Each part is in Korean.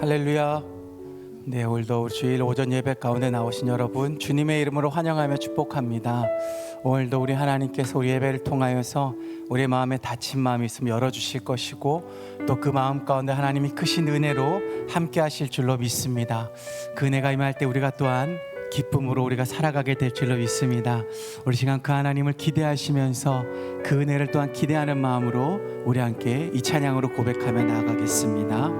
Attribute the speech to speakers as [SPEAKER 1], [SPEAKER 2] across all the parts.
[SPEAKER 1] 할렐루야. 네, 오늘도 우리 주일 오전 예배 가운데 나오신 여러분 주님의 이름으로 환영하며 축복합니다. 오늘도 우리 하나님께서 우리 예배를 통하여서 우리의 마음에 닫힌 마음이 있으면 열어주실 것이고 또 그 마음 가운데 하나님이 크신 은혜로 함께 하실 줄로 믿습니다. 그 은혜가 임할 때 우리가 또한 기쁨으로 우리가 살아가게 될 줄로 믿습니다. 우리 시간 그 하나님을 기대하시면서 그 은혜를 또한 기대하는 마음으로 우리 함께 이 찬양으로 고백하며 나아가겠습니다.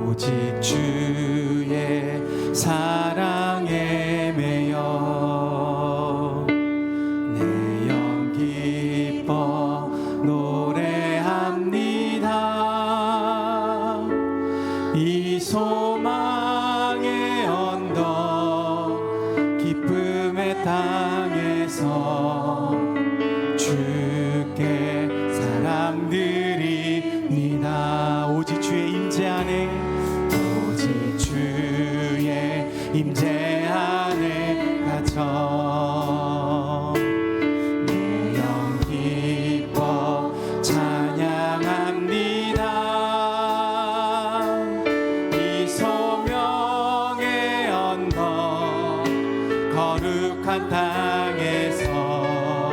[SPEAKER 1] 오직 주의 사랑에 매여 내 영 기뻐 노래합니다. 이 소망의 언덕 기쁨의 땅에서 주께 사랑드립니다. 오직 주의 임재 안에 임재 안에 갇혀 내 영 기뻐 찬양합니다. 이 소명의 언덕 거룩한 땅에서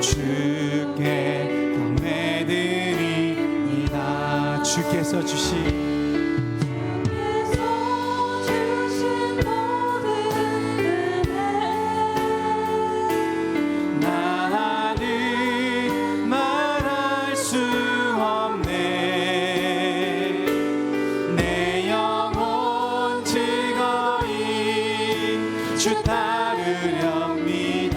[SPEAKER 1] 주께 경배드립니다. 주께서 주신 주 따르렵니다.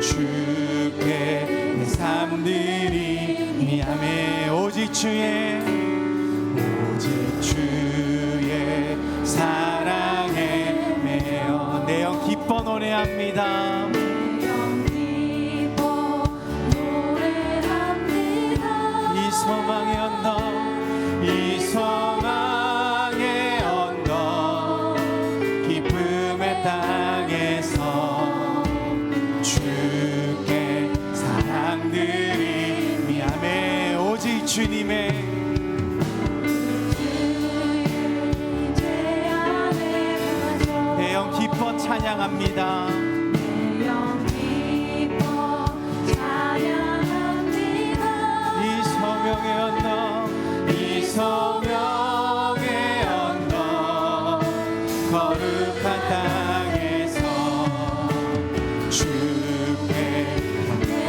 [SPEAKER 1] 주께 내 삶들이 미함에 오직 주의 사랑에 매여 내 영 기뻐 노래합니다. 이 소망의 언덕 이 소망의 언덕 기쁨의 땅에서 주께 사랑들이 미함에 오직 주님의 내 영 기뻐 찬양합니다.
[SPEAKER 2] 내 영 기뻐 찬양합니다.
[SPEAKER 1] 이 소명의 언덕 이 소명의 언덕 거룩한 땅에서 주께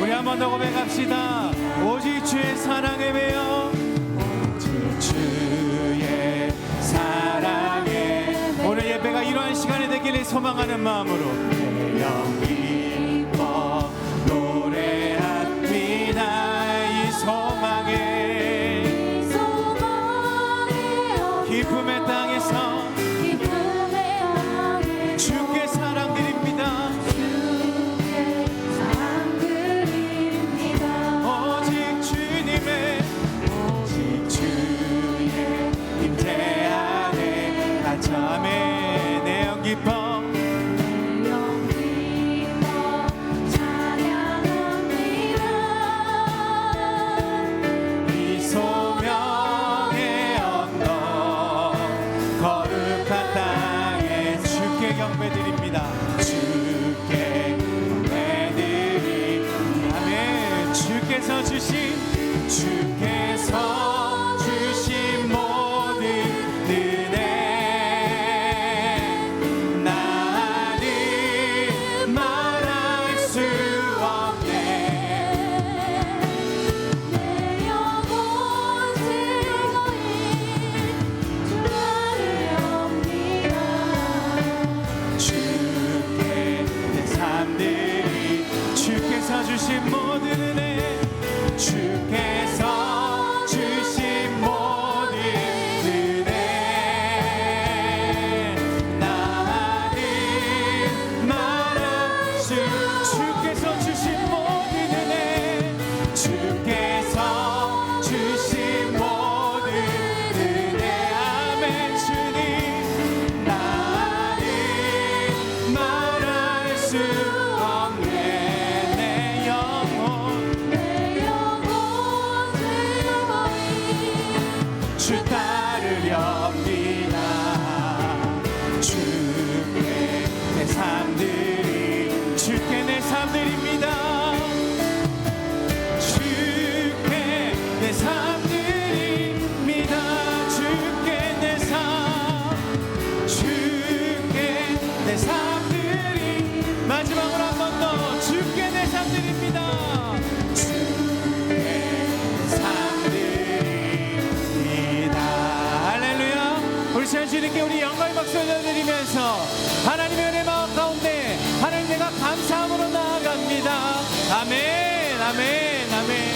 [SPEAKER 1] 우리 한 번 더 고백합시다. 오직 주의 사랑에 매여 오직 주의 사랑에 오늘 예배가 이러한 시간이 되기를 소망하는 마음으로 내 영 기뻐 노래합니다. 이 소망에 기쁨의 땅에서 주께 사랑드립니다. 오직 주님의 오직 주의 임재 안에 갇혀매 내 영 기뻐 경배드립니다. 주께 경배드립니다. 아멘. 주께서 주신 모든 은혜 나는 말할 수 없네.
[SPEAKER 2] 내 영혼 즐거이
[SPEAKER 1] 주께서 주신 모든 은혜 주께서 주신 모든 은혜 나는 말할 수 주께서 주신 모든 은혜 주께서 주신 모든 은혜 아멘. 주님 나는 말할 수 없네. 내 영혼 삶 드립니다. 주께 내 삶 드립니다. 주께 내 삶, 주께 내 삶 드립니다. 마지막으로 한 번 더 주께 내 삶 드립니다. 주님께 우리 영광의 박수 올려드리면서 하나님의 은혜 마음 가운데 하나님 내가 감사함으로 나아갑니다. 아멘, 아멘, 아멘.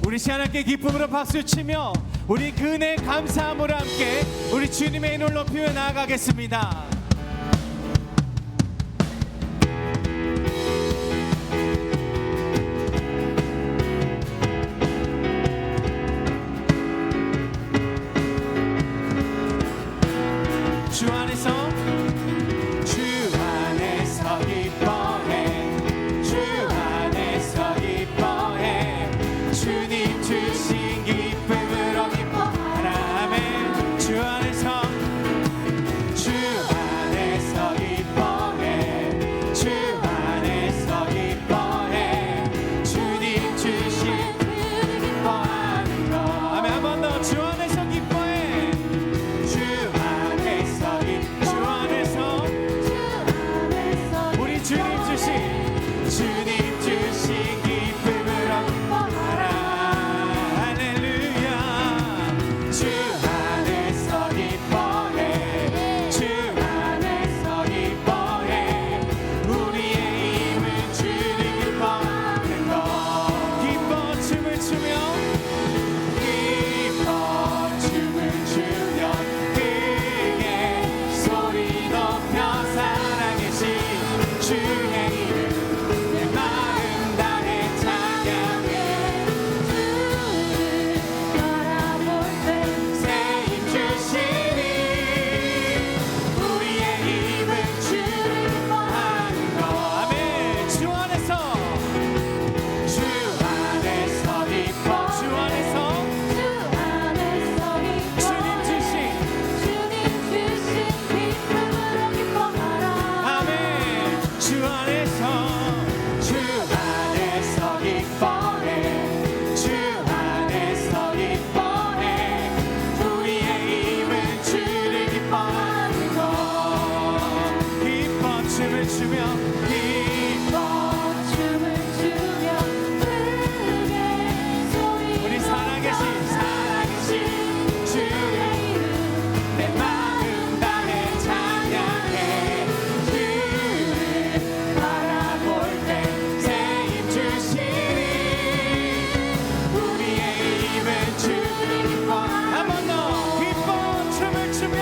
[SPEAKER 1] 우리 시원하게 기쁨으로 박수치며 우리 그 은혜 감사함으로 함께 우리 주님의 이름을 높이며 나아가겠습니다. 주 안에서 기뻐해, 주 안에서 기뻐해, 주님 주신 기쁨으로 기뻐하라. 아멘. 주 안에서 기뻐해, 주 안에서 기뻐해, 주님 주신 기뻐하는 것. 아멘. 한 번 더. 주 안에서 기뻐해, 주 안에서 우리 주님 주신 기쁨으로 기뻐하라. 할렐루야. 주 안에서 기뻐해, 주 안에서 기뻐해, 우리의 힘은 주를 기뻐하는 것. 기뻐 춤을 추며, 기뻐 춤을 추며 크게 소리 높여 살아계신 주의 이름 내 마음 다해 찬양해. 주를 바라볼 때 새 힘 주시니 우리의 힘은 주를 기뻐하는 것. 아멘. 주 안에서 기뻐, 주 안에서 주님 주신 기쁨으로 기뻐하라. 아멘. 주 안에서 기뻐해, 주 안에서 기뻐해, 우리의 힘은 주를 기뻐하는 것. 기뻐 춤을 추며, 기뻐 춤을 추며 크게 소리 우리 살아계신 주의 이름 내 마음 다해 찬양해. 주를 바라볼 때 새 힘 주시니 우리의 힘은 주를 기뻐하는. 한 번 더. 기뻐 춤을 추며,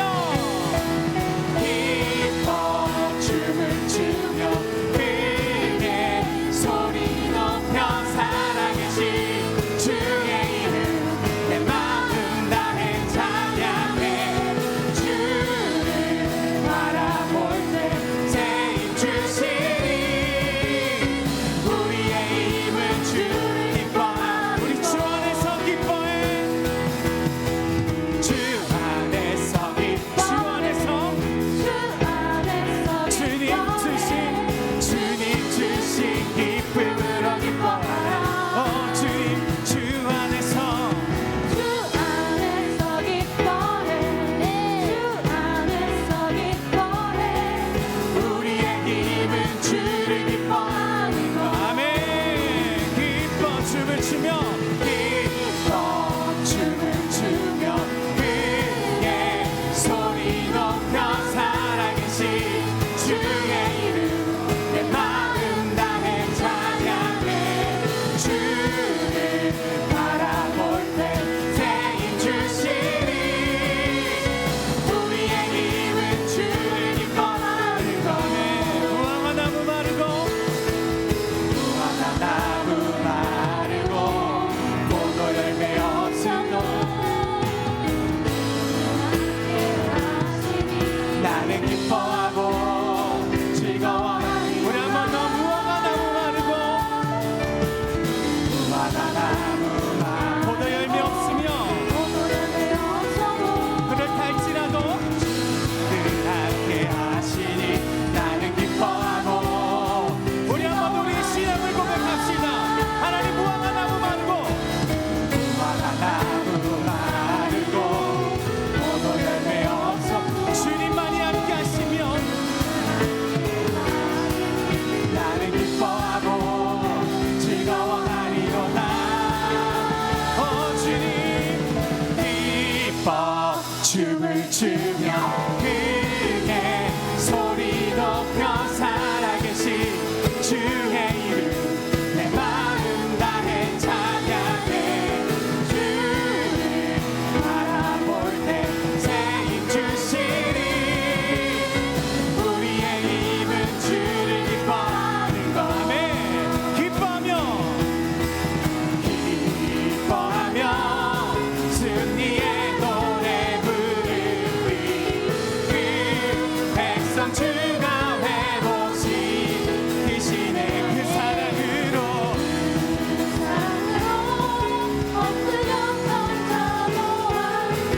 [SPEAKER 1] 기뻐 춤을 추며 주며 크게 소리 높여 살아계신 주의 이름 내 마음 다해 찬양해 주를 바라볼 때 새 힘 주시리 우리의 입은 주를 기뻐하는 것 아멘 기뻐하며 승리의 노래 부르리 그 백성 주가 회복시키시네 그 사랑으로
[SPEAKER 2] 엎드렸던 자 모아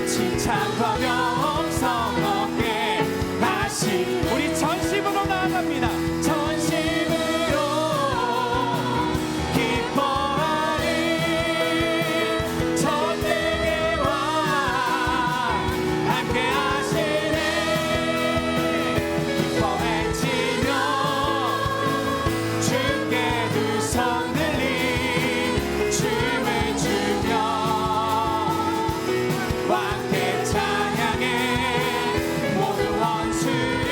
[SPEAKER 1] 칭찬과 명성 얻게 하시 우리 전심으로 나아갑니다 전심으로 기뻐하리 전능의 왕 함께 하시네 기뻐 외치며 주께 두 손 들리 춤을 추며 왕께 찬양해 모두 원수를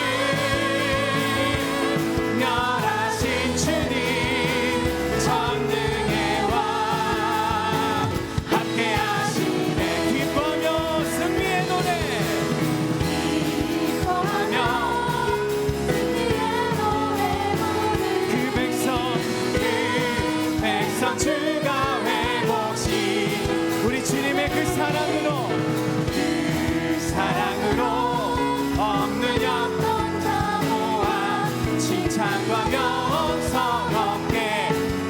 [SPEAKER 1] 멸하신 주님 전능의 왕 함께 하시네 기뻐하며 승리의 노래 기뻐하며
[SPEAKER 2] 승리의 노래 부르리
[SPEAKER 1] 그 백성 주가 회복시 우리 주님의 그 사랑으로 없는 영광 다 모아 칭찬과 명성 얻게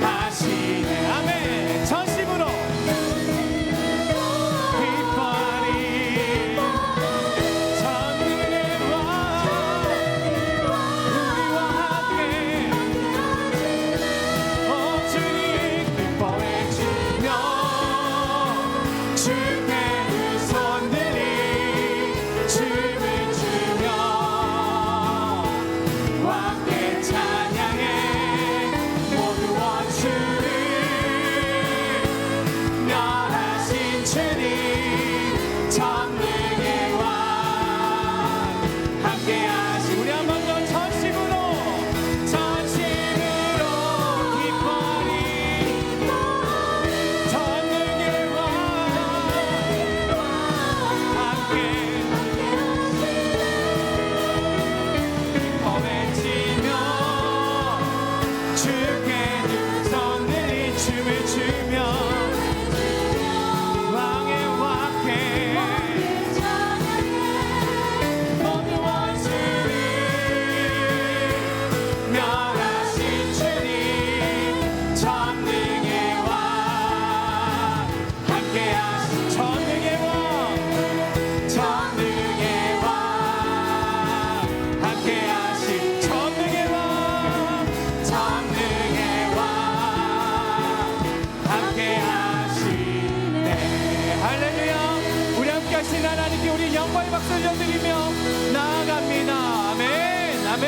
[SPEAKER 1] 하시네 아멘 전심으로 기뻐하리 전능의 왕 우리와 함께 주님 기뻐 외치며 주께 두 손 들리 춤을 추며 왕께 찬양해 모두 원수를 멸하신 주님 전능의 왕 함께 하시 우리 한 번 더 전심으로 기뻐하리 전능의 왕 함께 기뻐 외치며 주께 두 손 들이 춤을 추며 왕의 왕께 모두 원수를 멸하신 주님 전능의 왕 함께 하신 전능의 왕 함께 하신 전능의 왕 함께 하시네 할렐루야 우리 함께 하신 하나님께 우리 영광의 박수 올려드리며 나아갑니다 아멘 아멘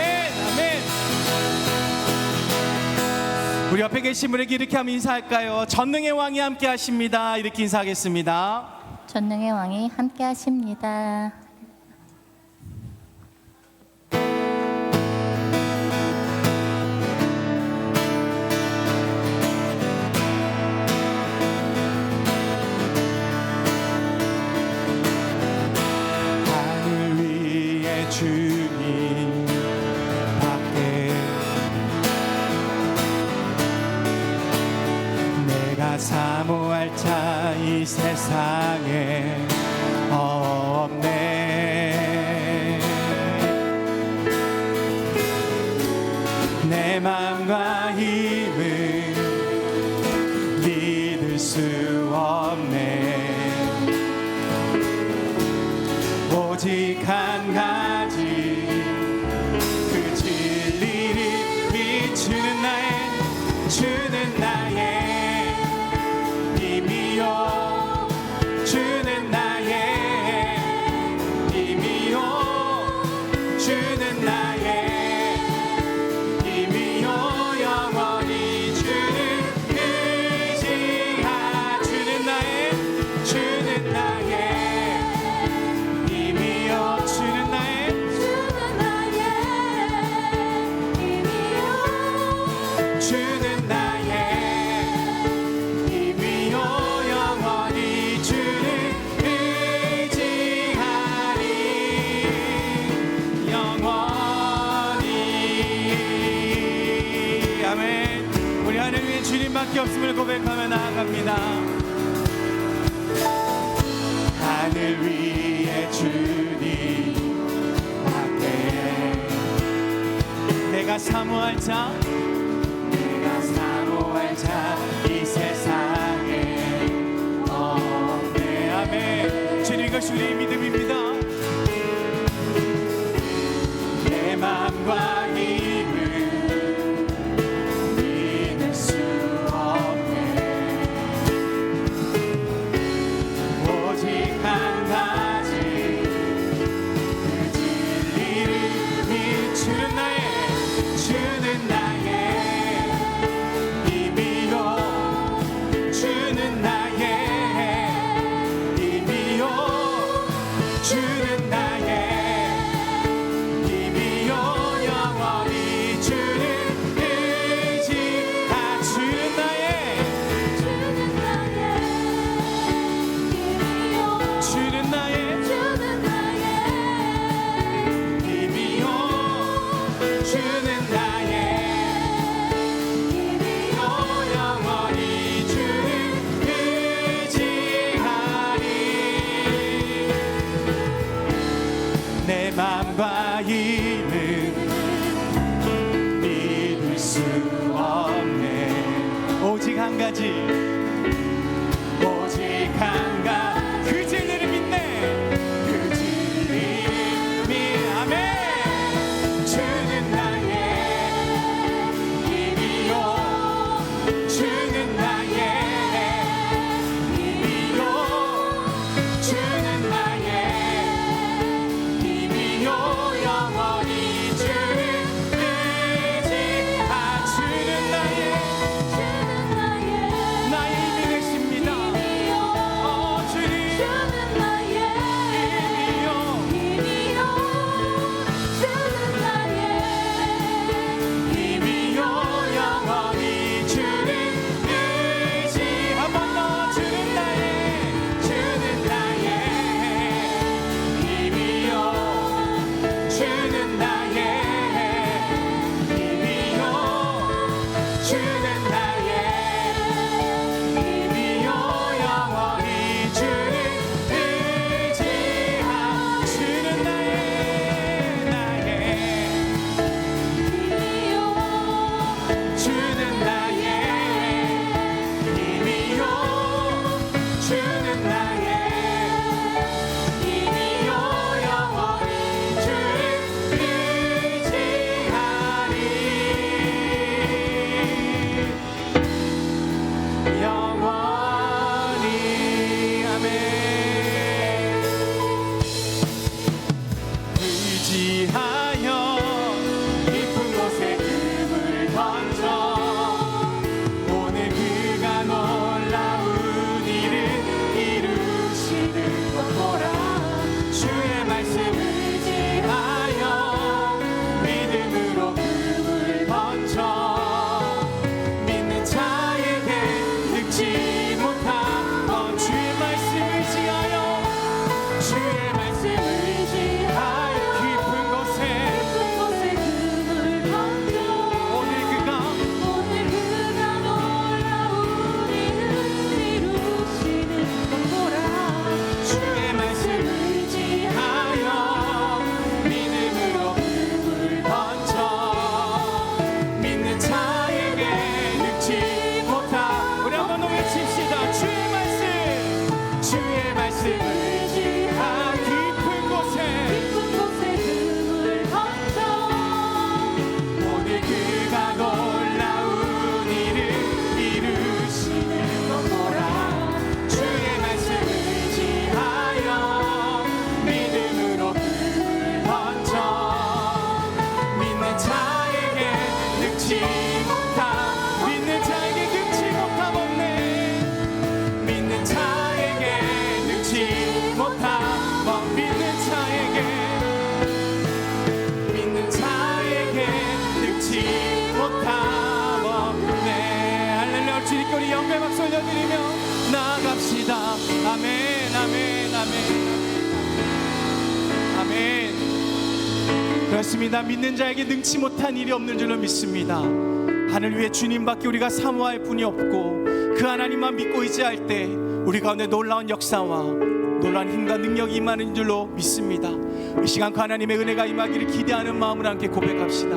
[SPEAKER 1] 아멘 우리 옆에 계신 분에게 이렇게 하면 인사할까요 전능의 왕이 함께 하십니다 이렇게 인사하겠습니다
[SPEAKER 3] 전능의 왕이 함께 하십니다.
[SPEAKER 1] 하늘 위에 주님 밖에 내가 사모할 자 이 세상에 없네 내 맘과 힘을 믿을 수 없네 오직 한 가지 그 진리를 비추는 나의 힘이요 주는 나의 힘이요 주는 나의 힘이요 영원히 주는 주는 나의 힘이요 영원히 주를 의지하리 영원히. 아멘. 우리 하늘 위에 주님밖에 없음을 고백하며 나아갑니다. 하늘 위에 주님 밖에 내가 사모할 자 이 세상에 없네. 아멘. 주님 이것이 우리의 믿음입니다. 내 맘과 힘을 믿을 수 없네. 오직 한 가지 그 진리를 비추는 주는 나의 주는 나의 힘이요 주는 나의 힘이요 영원히 주를 의지하 주는 나의 힘이요 주는 나의 힘이요 주는 나의 내 맘과 힘은 믿을 수 없네. 오직 한 가지 그 진리를 믿네. 그 진리를 믿네. 아멘. 주는 나의 힘이요 주는 나의 힘이요 주는 나의 영원히 주를 의지하 주는 나의 힘이 되십니다. 주님
[SPEAKER 2] 주는 나의
[SPEAKER 1] 힘이요
[SPEAKER 2] 주는 나의
[SPEAKER 1] 힘이요 영원히 주를 의지 한 번 더 주는 나의 힘이요 주는 나의 힘이요 주는 나의 힘이요 영원히 주를 의지하 주는 나의 주는 나의 힘이요 주는 나의 힘이요 영원히 주를 의지하리 영원히. 아멘. 의지하여 깊은 곳에 금을 던져 오늘 그가 놀라운 일을 이루시는 것 보라. 주의 말씀 의지하여 믿음으로 금을 던져 믿는 자에게 늙지 못한 주의 말씀 의지하여 주의 말씀 의지하여 깊은 곳에
[SPEAKER 2] 금을 던져
[SPEAKER 1] 오늘 그가
[SPEAKER 2] 놀라운 일을 이루시는 것 보라.
[SPEAKER 1] 주의 말씀 의지하여 믿음으로 금을 던져 믿는 자에게 늙지 못한 우리 한번 더 외칩시다. 주의 말씀 의지하 깊은 곳에
[SPEAKER 2] 금을 던져
[SPEAKER 1] 오늘 그가 놀라운 일을 이루시는 것 보라. 주의 말씀 의지하여 믿음으로 금을 던져 믿는 자에게 늙지 못함 믿는 자에게 늙지 못함 없네. 믿는 자에게 늙지 못함 믿는 자에게 늙지 못함 아멘, 아멘, 아멘, 아멘. 그렇습니다. 믿는 자에게 능치 못한 일이 없는 줄로 믿습니다. 하늘 위에 주님밖에 우리가 사모할 분이 없고 그 하나님만 믿고 의지할 때 우리 가운데 놀라운 역사와 놀라운 힘과 능력이 임하는 줄로 믿습니다. 이 시간 그 하나님의 은혜가 임하기를 기대하는 마음으로 함께 고백합시다.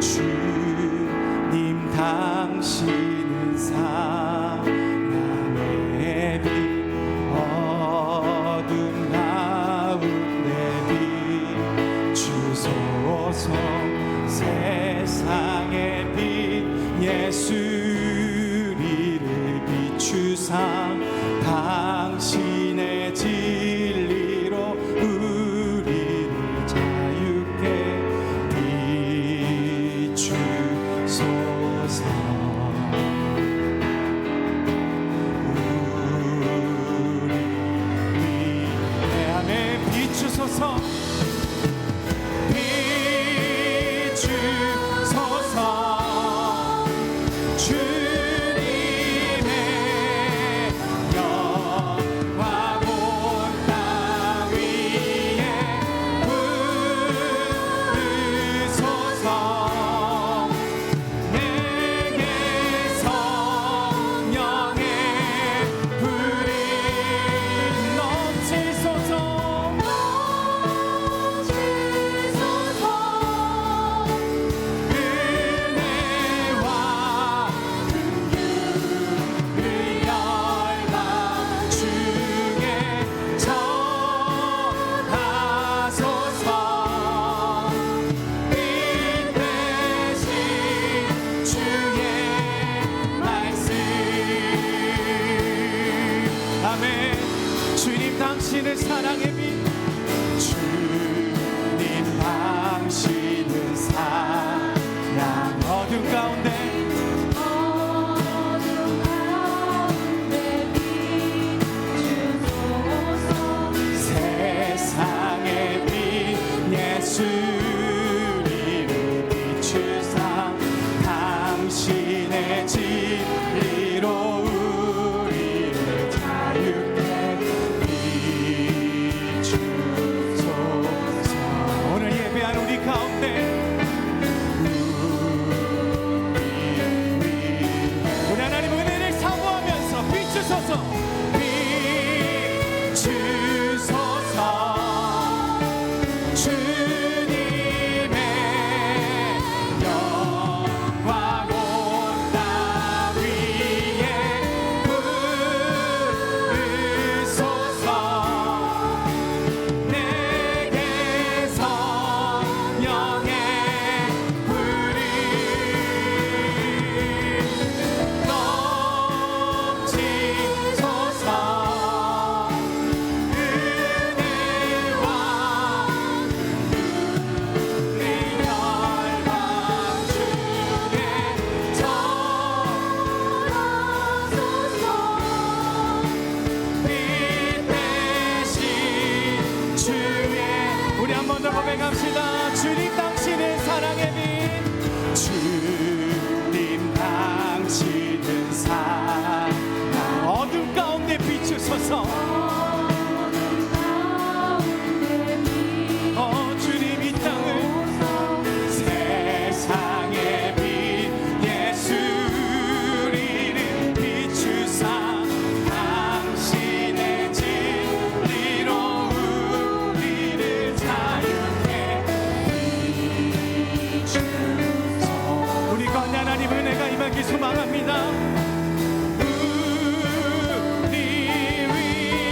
[SPEAKER 1] 주님 당신은 사랑의 빛 어둠 가운데 비추소서 세상의 빛 예수 우리를 비추사 당신의 진리로 우리를 자유케 비추소서. 우리 내 안에 비추소서 비추소서. 주님의 영광 온 땅 위에 부으소서. 내게 성령의 불이 넘치소서. 은혜와 긍휼을 열방 중에 전하소서. 빛 대신 주의 말씀. 아멘. 주님 당신은 사랑의 빛 주님 당신은 사랑 어둠 가운데 세상의 빛 예수 우리를 비추사 당신의 진리로 우리를 자유케 비추소서. 오늘 예배한 우리 가운데 우리 하나님 은혜를 사모하면서 비추소서. 비추소서. 주님의 영광 온 땅 위에 부으소서. 내게 성령의 불이 넘치소서. 은혜와 긍휼을 열방 중에 전하소서. 빛 대신 주의 우리 한 번 더 고백합시다. 주님 당신의 사랑의 빛 주님 당신은 사랑 어둠 가운데 비추소서. 주님 이 땅을 세상의 빛 예수 우리를 비추사 당신의 진리로 우리를 자유케 비추소서. 우리 가운데 하나님 은혜가 임하기 소망합니다. 우리 위에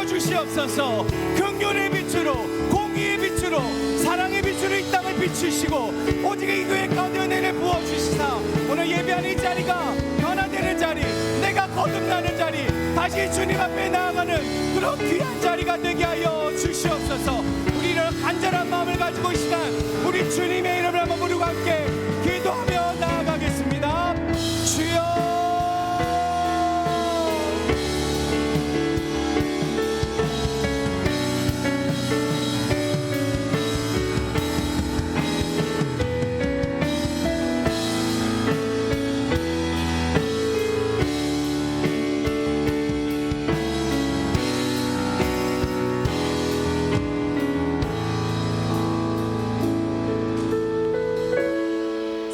[SPEAKER 1] 부어주시옵소서. 긍휼의 빛으로, 공의의 빛으로, 사랑의 빛으로 이 땅을 비추시고 오직 이 교회 가운데 은혜를 부어주시사 오늘 예배하는 이 자리가 변화되는 자리, 내가 거듭나는 자리, 다시 주님 앞에 나아가는 그런 귀한 자리가 되게 하여 주시옵소서. 우리는 간절한 마음을 가지고 이 시간 우리 주님의 이름을 한번 부르고 함께 기도하며 나아가겠습니다. 주여,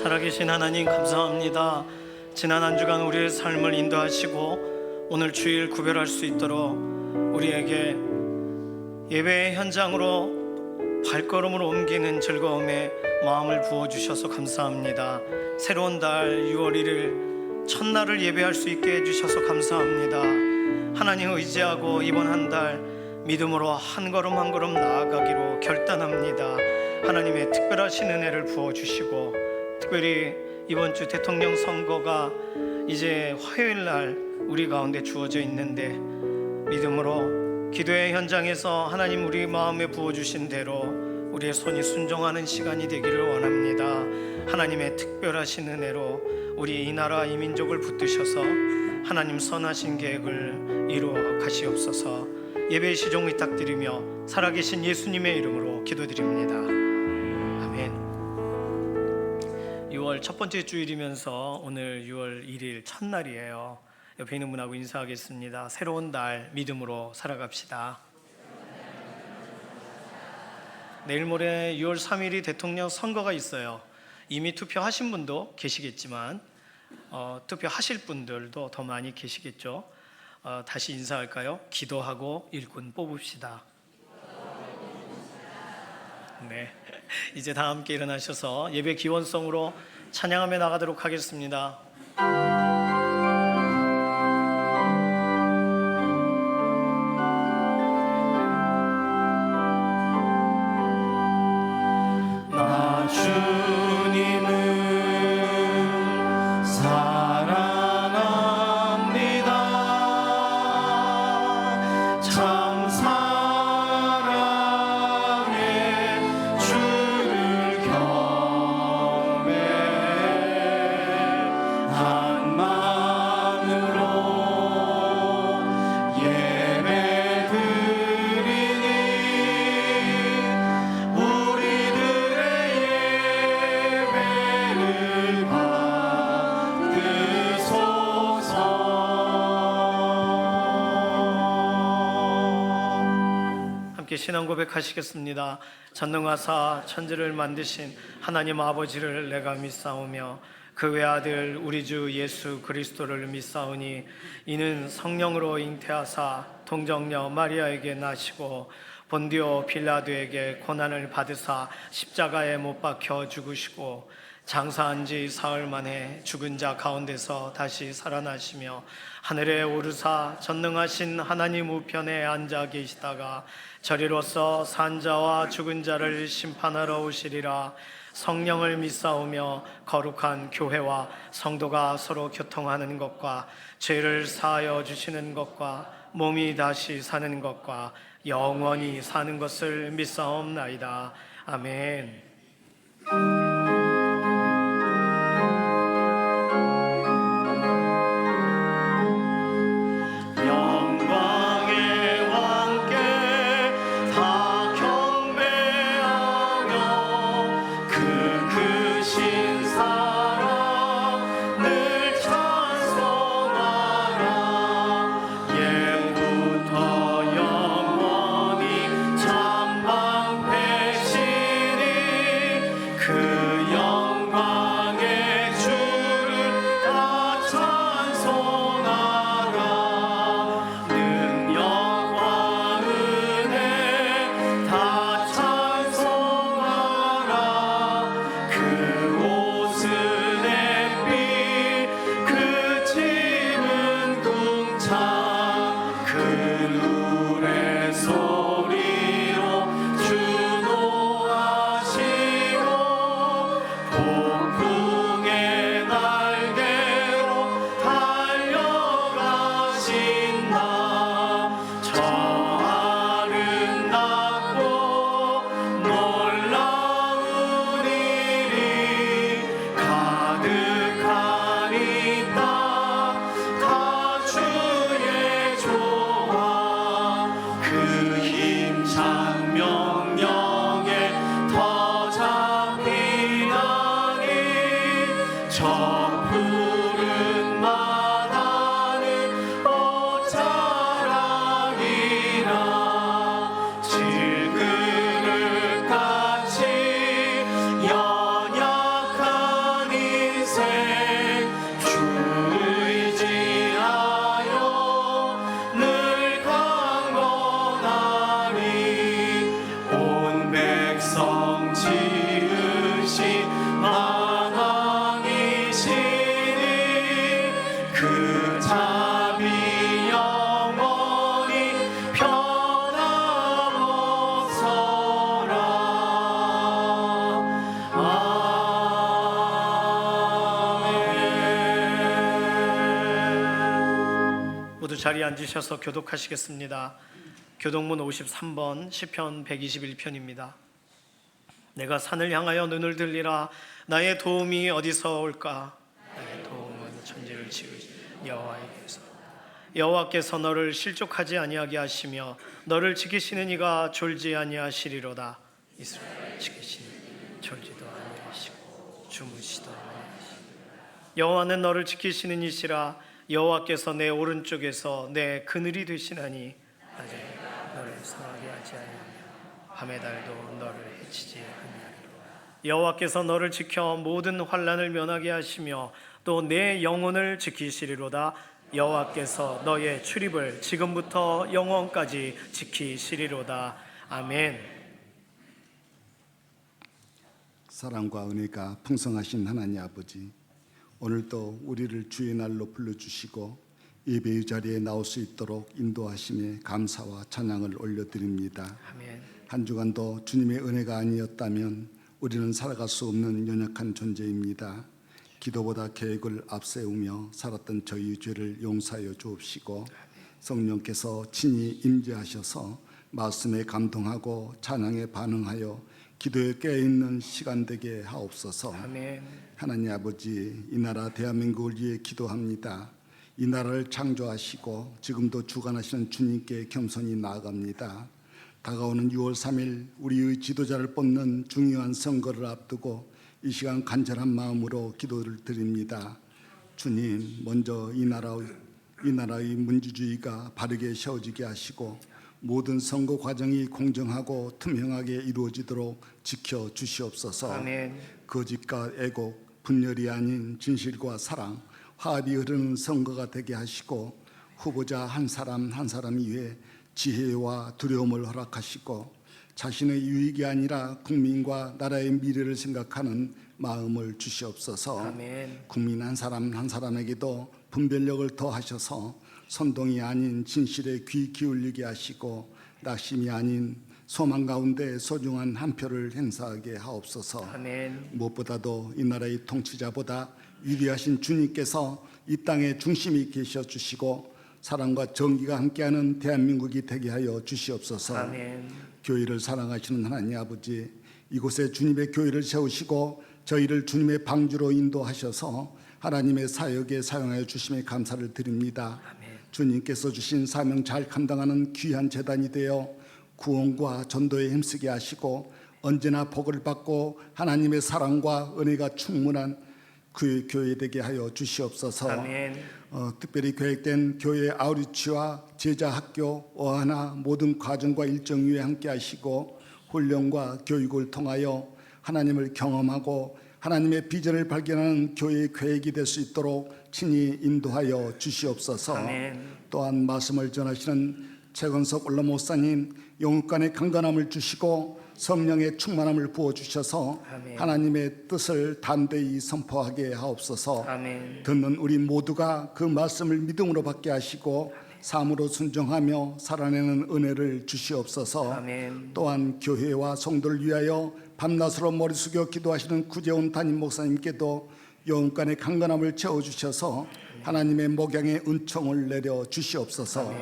[SPEAKER 4] 살아계신 하나님 감사합니다. 지난 한 주간 우리의 삶을 인도하시고 오늘 주일 구별할 수 있도록 우리에게 예배의 현장으로 발걸음을 옮기는 즐거움에 마음을 부어주셔서 감사합니다. 새로운 달 6월 1일 첫날을 예배할 수 있게 해주셔서 감사합니다. 하나님 의지하고 이번 한 달 믿음으로 한 걸음 한 걸음 나아가기로 결단합니다. 하나님의 특별하신 은혜를 부어주시고 특별히 이번 주 대통령 선거가 이제 화요일 날 우리 가운데 주어져 있는데 믿음으로 기도의 현장에서 하나님 우리 마음에 부어주신 대로 우리의 손이 순종하는 시간이 되기를 원합니다. 하나님의 특별하신 은혜로 우리 이 나라 이 민족을 붙드셔서 하나님 선하신 계획을 이루어 가시옵소서. 예배의 시종 위탁드리며 살아계신 예수님의 이름으로 기도드립니다. 아멘. 6월 첫 번째 주일이면서 오늘 6월 1일 첫날이에요. 옆에 있는 분하고 인사하겠습니다. 새로운 날 믿음으로 살아갑시다. 내일 모레 6월 3일이 대통령 선거가 있어요. 이미 투표하신 분도 계시겠지만 투표하실 분들도 더 많이 계시겠죠. 다시 인사할까요? 기도하고 일꾼 뽑읍시다. 네, 이제 다 함께 일어나셔서 예배 기원성으로 찬양하며 나가도록 하겠습니다.
[SPEAKER 1] 나 주님을 사랑합니다. 참 사랑해 주를 경배한 마음으로 예배드리니 우리들의 예배를 받으소서.
[SPEAKER 4] 함께 신앙 고백하시겠습니다. 전능하사 천지를 만드신 하나님 아버지를 내가 믿사오며 그 외아들 우리 주 예수 그리스도를 믿사오니 이는 성령으로 잉태하사 동정녀 마리아에게 나시고 본디오 빌라도에게 고난을 받으사 십자가에 못 박혀 죽으시고 장사한 지 사흘 만에 죽은 자 가운데서 다시 살아나시며 하늘에 오르사 전능하신 하나님 우편에 앉아 계시다가 저리로서 산 자와 죽은 자를 심판하러 오시리라. 성령을 믿사오며 거룩한 교회와 성도가 서로 교통하는 것과 죄를 사하여 주시는 것과 몸이 다시 사는 것과 영원히 사는 것을 믿사옵나이다. 아멘. 영광의 왕께 다 경배하며 그 크신 사랑 늘 찬송하라. 옛부터 영원히 참 방패시니 그 저 아름답고 놀라운 일이 가득한 이 땅 다 주의 조화 그 힘찬 명령에 더 잡히나니 저 푸른 바다는 옷자락이라 질그릇같이 연약한 인생 주 의지하여 늘 강건하니 온 백성 지으신 만왕이시니 그 자비 영원히 변함없어라. 아멘. 모두 자리에 앉으셔서 교독하시겠습니다. 교독문 53번 시편 121편입니다. 내가 산을 향하여 눈을 들리라. 나의 도움이 어디서 올까? 나의 도움은 천지를 지으신 여호와에게서. 여호와께서 너를 실족하지 아니하게 하시며 너를 지키시는 이가 졸지 아니하시리로다. 이스라엘 지키시는 이는 졸지도 아니하시고 주무시도 아니하시고 여호와는 너를 지키시는 이시라. 여호와께서 내 오른쪽에서 내 그늘이 되시나니 낮에 너를 상하게 하지 아니하며 밤의 달도 너를 해치지 아니하리로다. 여호와께서 너를 지켜 모든 환난을 면하게 하시며 또 내 영혼을 지키시리로다. 여호와께서 너의 출입을 지금부터 영원까지 지키시리로다. 아멘.
[SPEAKER 5] 사랑과 은혜가 풍성하신 하나님 아버지, 오늘도 우리를 주의 날로 불러주시고 예배의 자리에 나올 수 있도록 인도하심에 감사와 찬양을 올려드립니다.
[SPEAKER 4] 아멘.
[SPEAKER 5] 한 주간도 주님의 은혜가 아니었다면 우리는 살아갈 수 없는 연약한 존재입니다. 기도보다 계획을 앞세우며 살았던 저희 죄를 용서하여 주옵시고 성령께서 친히 임재하셔서 말씀에 감동하고 찬양에 반응하여 기도에 깨어있는 시간 되게 하옵소서.
[SPEAKER 4] 아멘.
[SPEAKER 5] 하나님 아버지, 이 나라 대한민국을 위해 기도합니다. 이 나라를 창조하시고 지금도 주관하시는 주님께 겸손히 나아갑니다. 다가오는 6월 3일 우리의 지도자를 뽑는 중요한 선거를 앞두고 이 시간 간절한 마음으로 기도를 드립니다. 주님, 먼저 이 나라의 민주주의가 바르게 세워지게 하시고 모든 선거 과정이 공정하고 투명하게 이루어지도록 지켜 주시옵소서.
[SPEAKER 4] 아멘.
[SPEAKER 5] 거짓과 애곡, 분열이 아닌 진실과 사랑, 화합이 흐르는 선거가 되게 하시고 후보자 한 사람 한 사람 위에 지혜와 두려움을 허락하시고 자신의 유익이 아니라 국민과 나라의 미래를 생각하는 마음을 주시옵소서.
[SPEAKER 4] 아멘.
[SPEAKER 5] 국민 한 사람 한 사람에게도 분별력을 더하셔서 선동이 아닌 진실에 귀 기울이게 하시고 낙심이 아닌 소망 가운데 소중한 한 표를 행사하게 하옵소서.
[SPEAKER 4] 아멘.
[SPEAKER 5] 무엇보다도 이 나라의 통치자보다 위대하신 주님께서 이 땅의 중심에 계셔 주시고 사랑과 정의가 함께하는 대한민국이 되게 하여 주시옵소서.
[SPEAKER 4] 아멘.
[SPEAKER 5] 교회를 사랑하시는 하나님 아버지, 이곳에 주님의 교회를 세우시고 저희를 주님의 방주로 인도하셔서 하나님의 사역에 사용하여 주심에 감사를 드립니다.
[SPEAKER 4] 아멘.
[SPEAKER 5] 주님께서 주신 사명 잘 감당하는 귀한 재단이 되어 구원과 전도에 힘쓰게 하시고 언제나 복을 받고 하나님의 사랑과 은혜가 충만한 그 교회 되게 하여 주시옵소서.
[SPEAKER 4] 아멘.
[SPEAKER 5] 특별히 계획된 교회 아우리치와 제자 학교 어하나 모든 과정과 일정 위에 함께 하시고 훈련과 교육을 통하여 하나님을 경험하고 하나님의 비전을 발견하는 교회의 계획이 될 수 있도록 친히 인도하여 주시옵소서.
[SPEAKER 4] 아멘.
[SPEAKER 5] 또한 말씀을 전하시는 최건석 올라 목사님 영육간의 강건함을 주시고 성령의 충만함을 부어주셔서
[SPEAKER 4] 아멘.
[SPEAKER 5] 하나님의 뜻을 담대히 선포하게 하옵소서.
[SPEAKER 4] 아멘.
[SPEAKER 5] 듣는 우리 모두가 그 말씀을 믿음으로 받게 하시고 삶으로 순종하며 살아내는 은혜를 주시옵소서.
[SPEAKER 4] 아멘.
[SPEAKER 5] 또한 교회와 성도를 위하여 밤낮으로 머리 숙여 기도하시는 구재훈 담임 목사님께도 영혼간의 강건함을 채워주셔서 하나님의 목양의 은총을 내려 주시옵소서.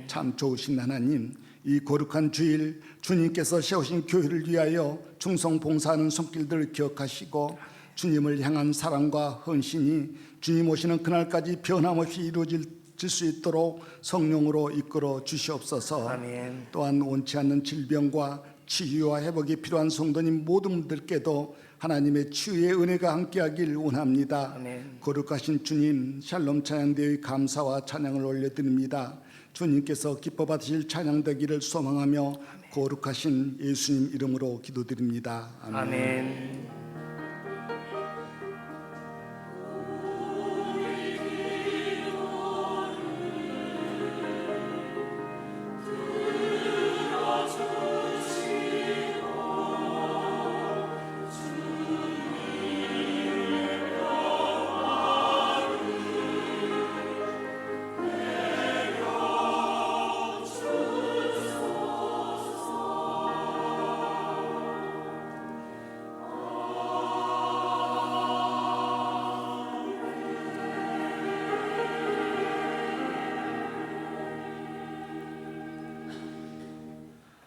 [SPEAKER 5] 참 좋으신 하나님, 이 거룩한 주일 주님께서 세우신 교회를 위하여 충성 봉사하는 손길들을 기억하시고 주님을 향한 사랑과 헌신이 주님 오시는 그날까지 변함없이 이루어질 수 있도록 성령으로 이끌어 주시옵소서.
[SPEAKER 4] 아멘.
[SPEAKER 5] 또한 원치 않는 질병과 치유와 회복이 필요한 성도님 모든 분들께도 하나님의 치유의 은혜가 함께하길 원합니다.
[SPEAKER 4] 아멘.
[SPEAKER 5] 거룩하신 주님, 샬롬 찬양대의 감사와 찬양을 올려드립니다. 주님께서 기뻐 받으실 찬양되기를 소망하며 거룩하신 예수님 이름으로 기도드립니다. 아멘.
[SPEAKER 4] 아멘.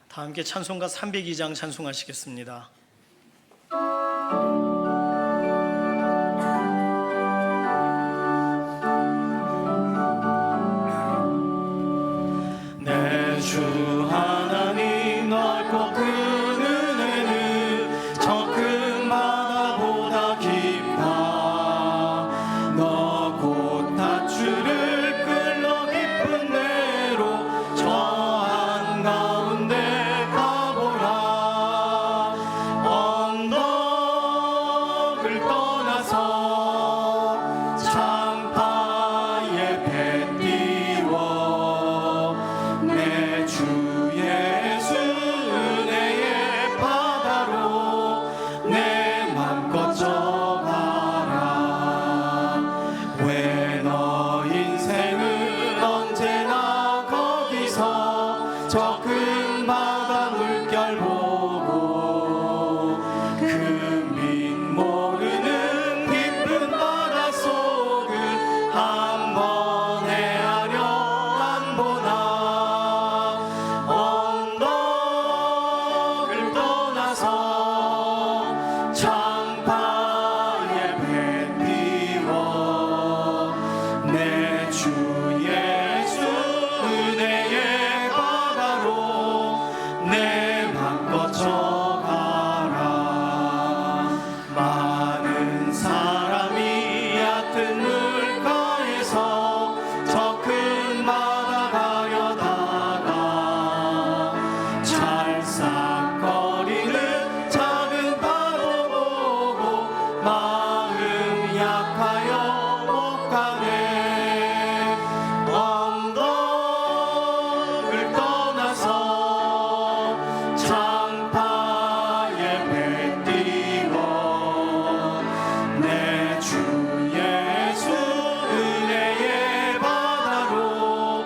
[SPEAKER 4] 다 함께 찬송가 302장 찬송하시겠습니다. 내 주 하나님 넓고 큰 은혜는 저 큰 바다보다 깊아 너 곧 다추를 끌러 깊은 데로 저 한가운데 가보라. 언덕을 떠나서 창파에 배 띄워 내 주 예수 은혜의 바다로 내 맘 꺼져가라. 왜 너 인생은 언제나 거기서 저 큰 바다 물결 보고 그 민 모르는 깊은 바다 속을 한번 헤아려 안 보나. 언덕을 떠나서 창파에 배 띄워 내 주 예수 은혜의 바다로 내 맘 꺼져가라. 많은 사람이 얕은 물가에서 저 큰 바다 가려다가 찰싹거리는 작은 파도 보고 마음 약하여 못 가네. 언덕을 떠나서 창파에 배 띄워 내 주 예수 은혜의 바다로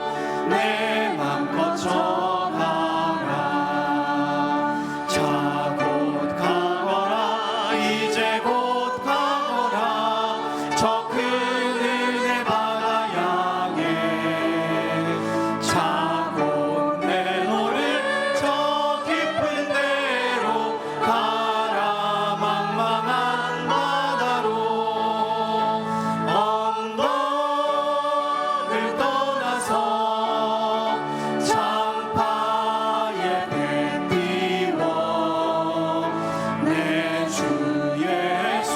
[SPEAKER 4] 내 맘 꺼져가라. 자 곧 가거라. 이제 곧 가거라. 저 큰 은혜 바다 향해 자 곧 내 너를 저 깊은 데로 가라. 망망한 바다로 언덕을 떠나서 창파에 배 띄워 내 주 예수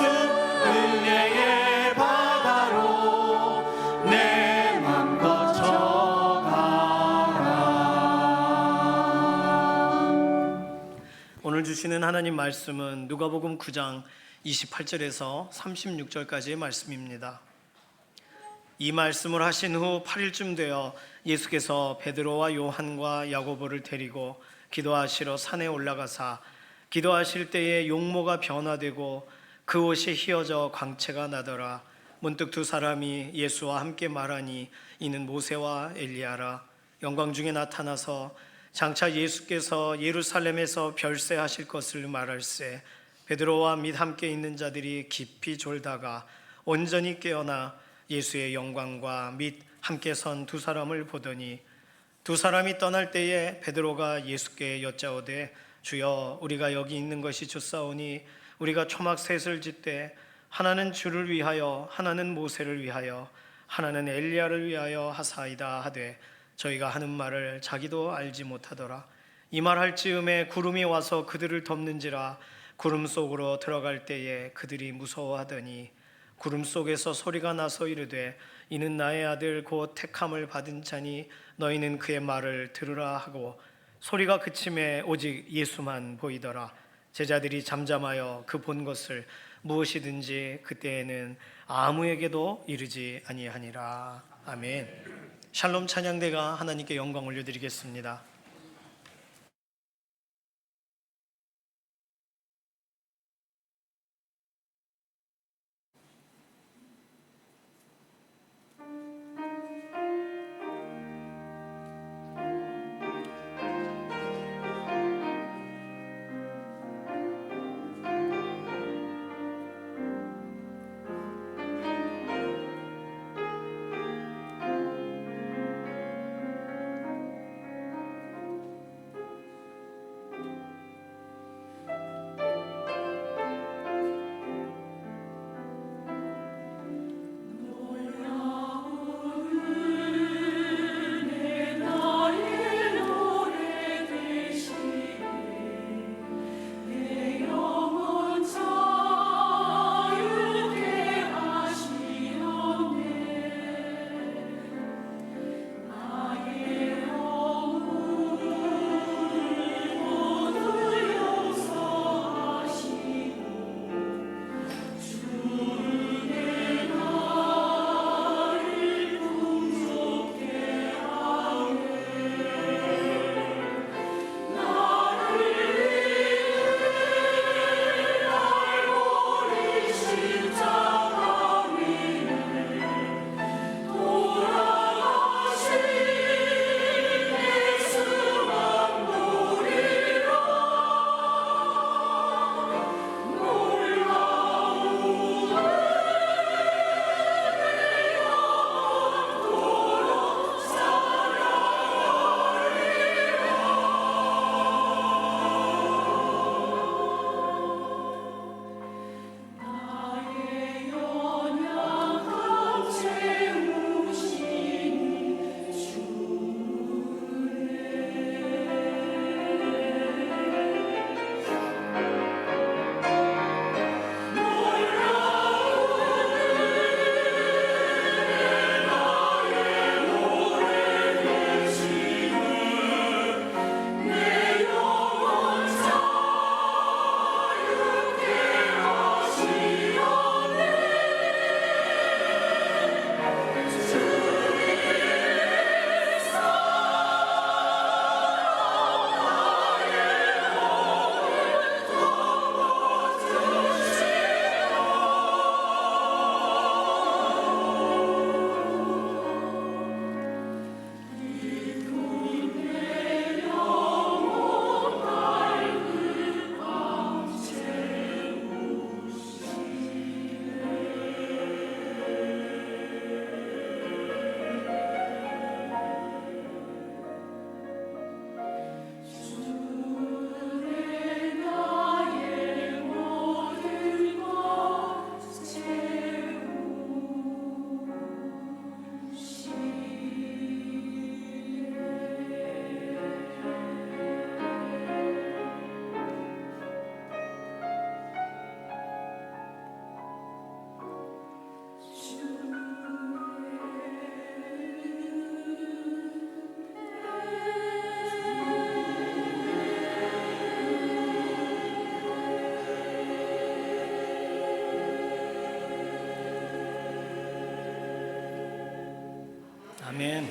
[SPEAKER 4] 은혜의 바다로 내 맘 꺼져가라. 오늘 주시는 하나님 말씀은 누가복음 9장 28절에서 36절까지의 말씀입니다. 이 말씀을 하신 후 8일쯤 되어 예수께서 베드로와 요한과 야고보를 데리고 기도하시러 산에 올라가사 기도하실 때에 용모가 변화되고 그 옷이 휘어져 광채가 나더라. 문득 두 사람이 예수와 함께 말하니 이는 모세와 엘리야라. 영광 중에 나타나서 장차 예수께서 예루살렘에서 별세하실 것을 말할세 베드로와 및 함께 있는 자들이 깊이 졸다가 온전히 깨어나 예수의 영광과 및 함께 선 두 사람을 보더니 두 사람이 떠날 때에 베드로가 예수께 여짜오되 주여 우리가 여기 있는 것이 좋사오니 우리가 초막 셋을 짓되 하나는 주를 위하여 하나는 모세를 위하여 하나는 엘리야를 위하여 하사이다 하되 저희가 하는 말을 자기도 알지 못하더라. 이 말할 즈음에 구름이 와서 그들을 덮는지라 구름 속으로 들어갈 때에 그들이 무서워하더니 구름 속에서 소리가 나서 이르되 이는 나의 아들 곧 택함을 받은 자니 너희는 그의 말을 들으라 하고 소리가 그침에 오직 예수만 보이더라. 제자들이 잠잠하여 그 본 것을 무엇이든지 그때에는 아무에게도 이르지 아니하니라. 아멘. 샬롬 찬양대가 하나님께 영광 올려드리겠습니다. 아멘.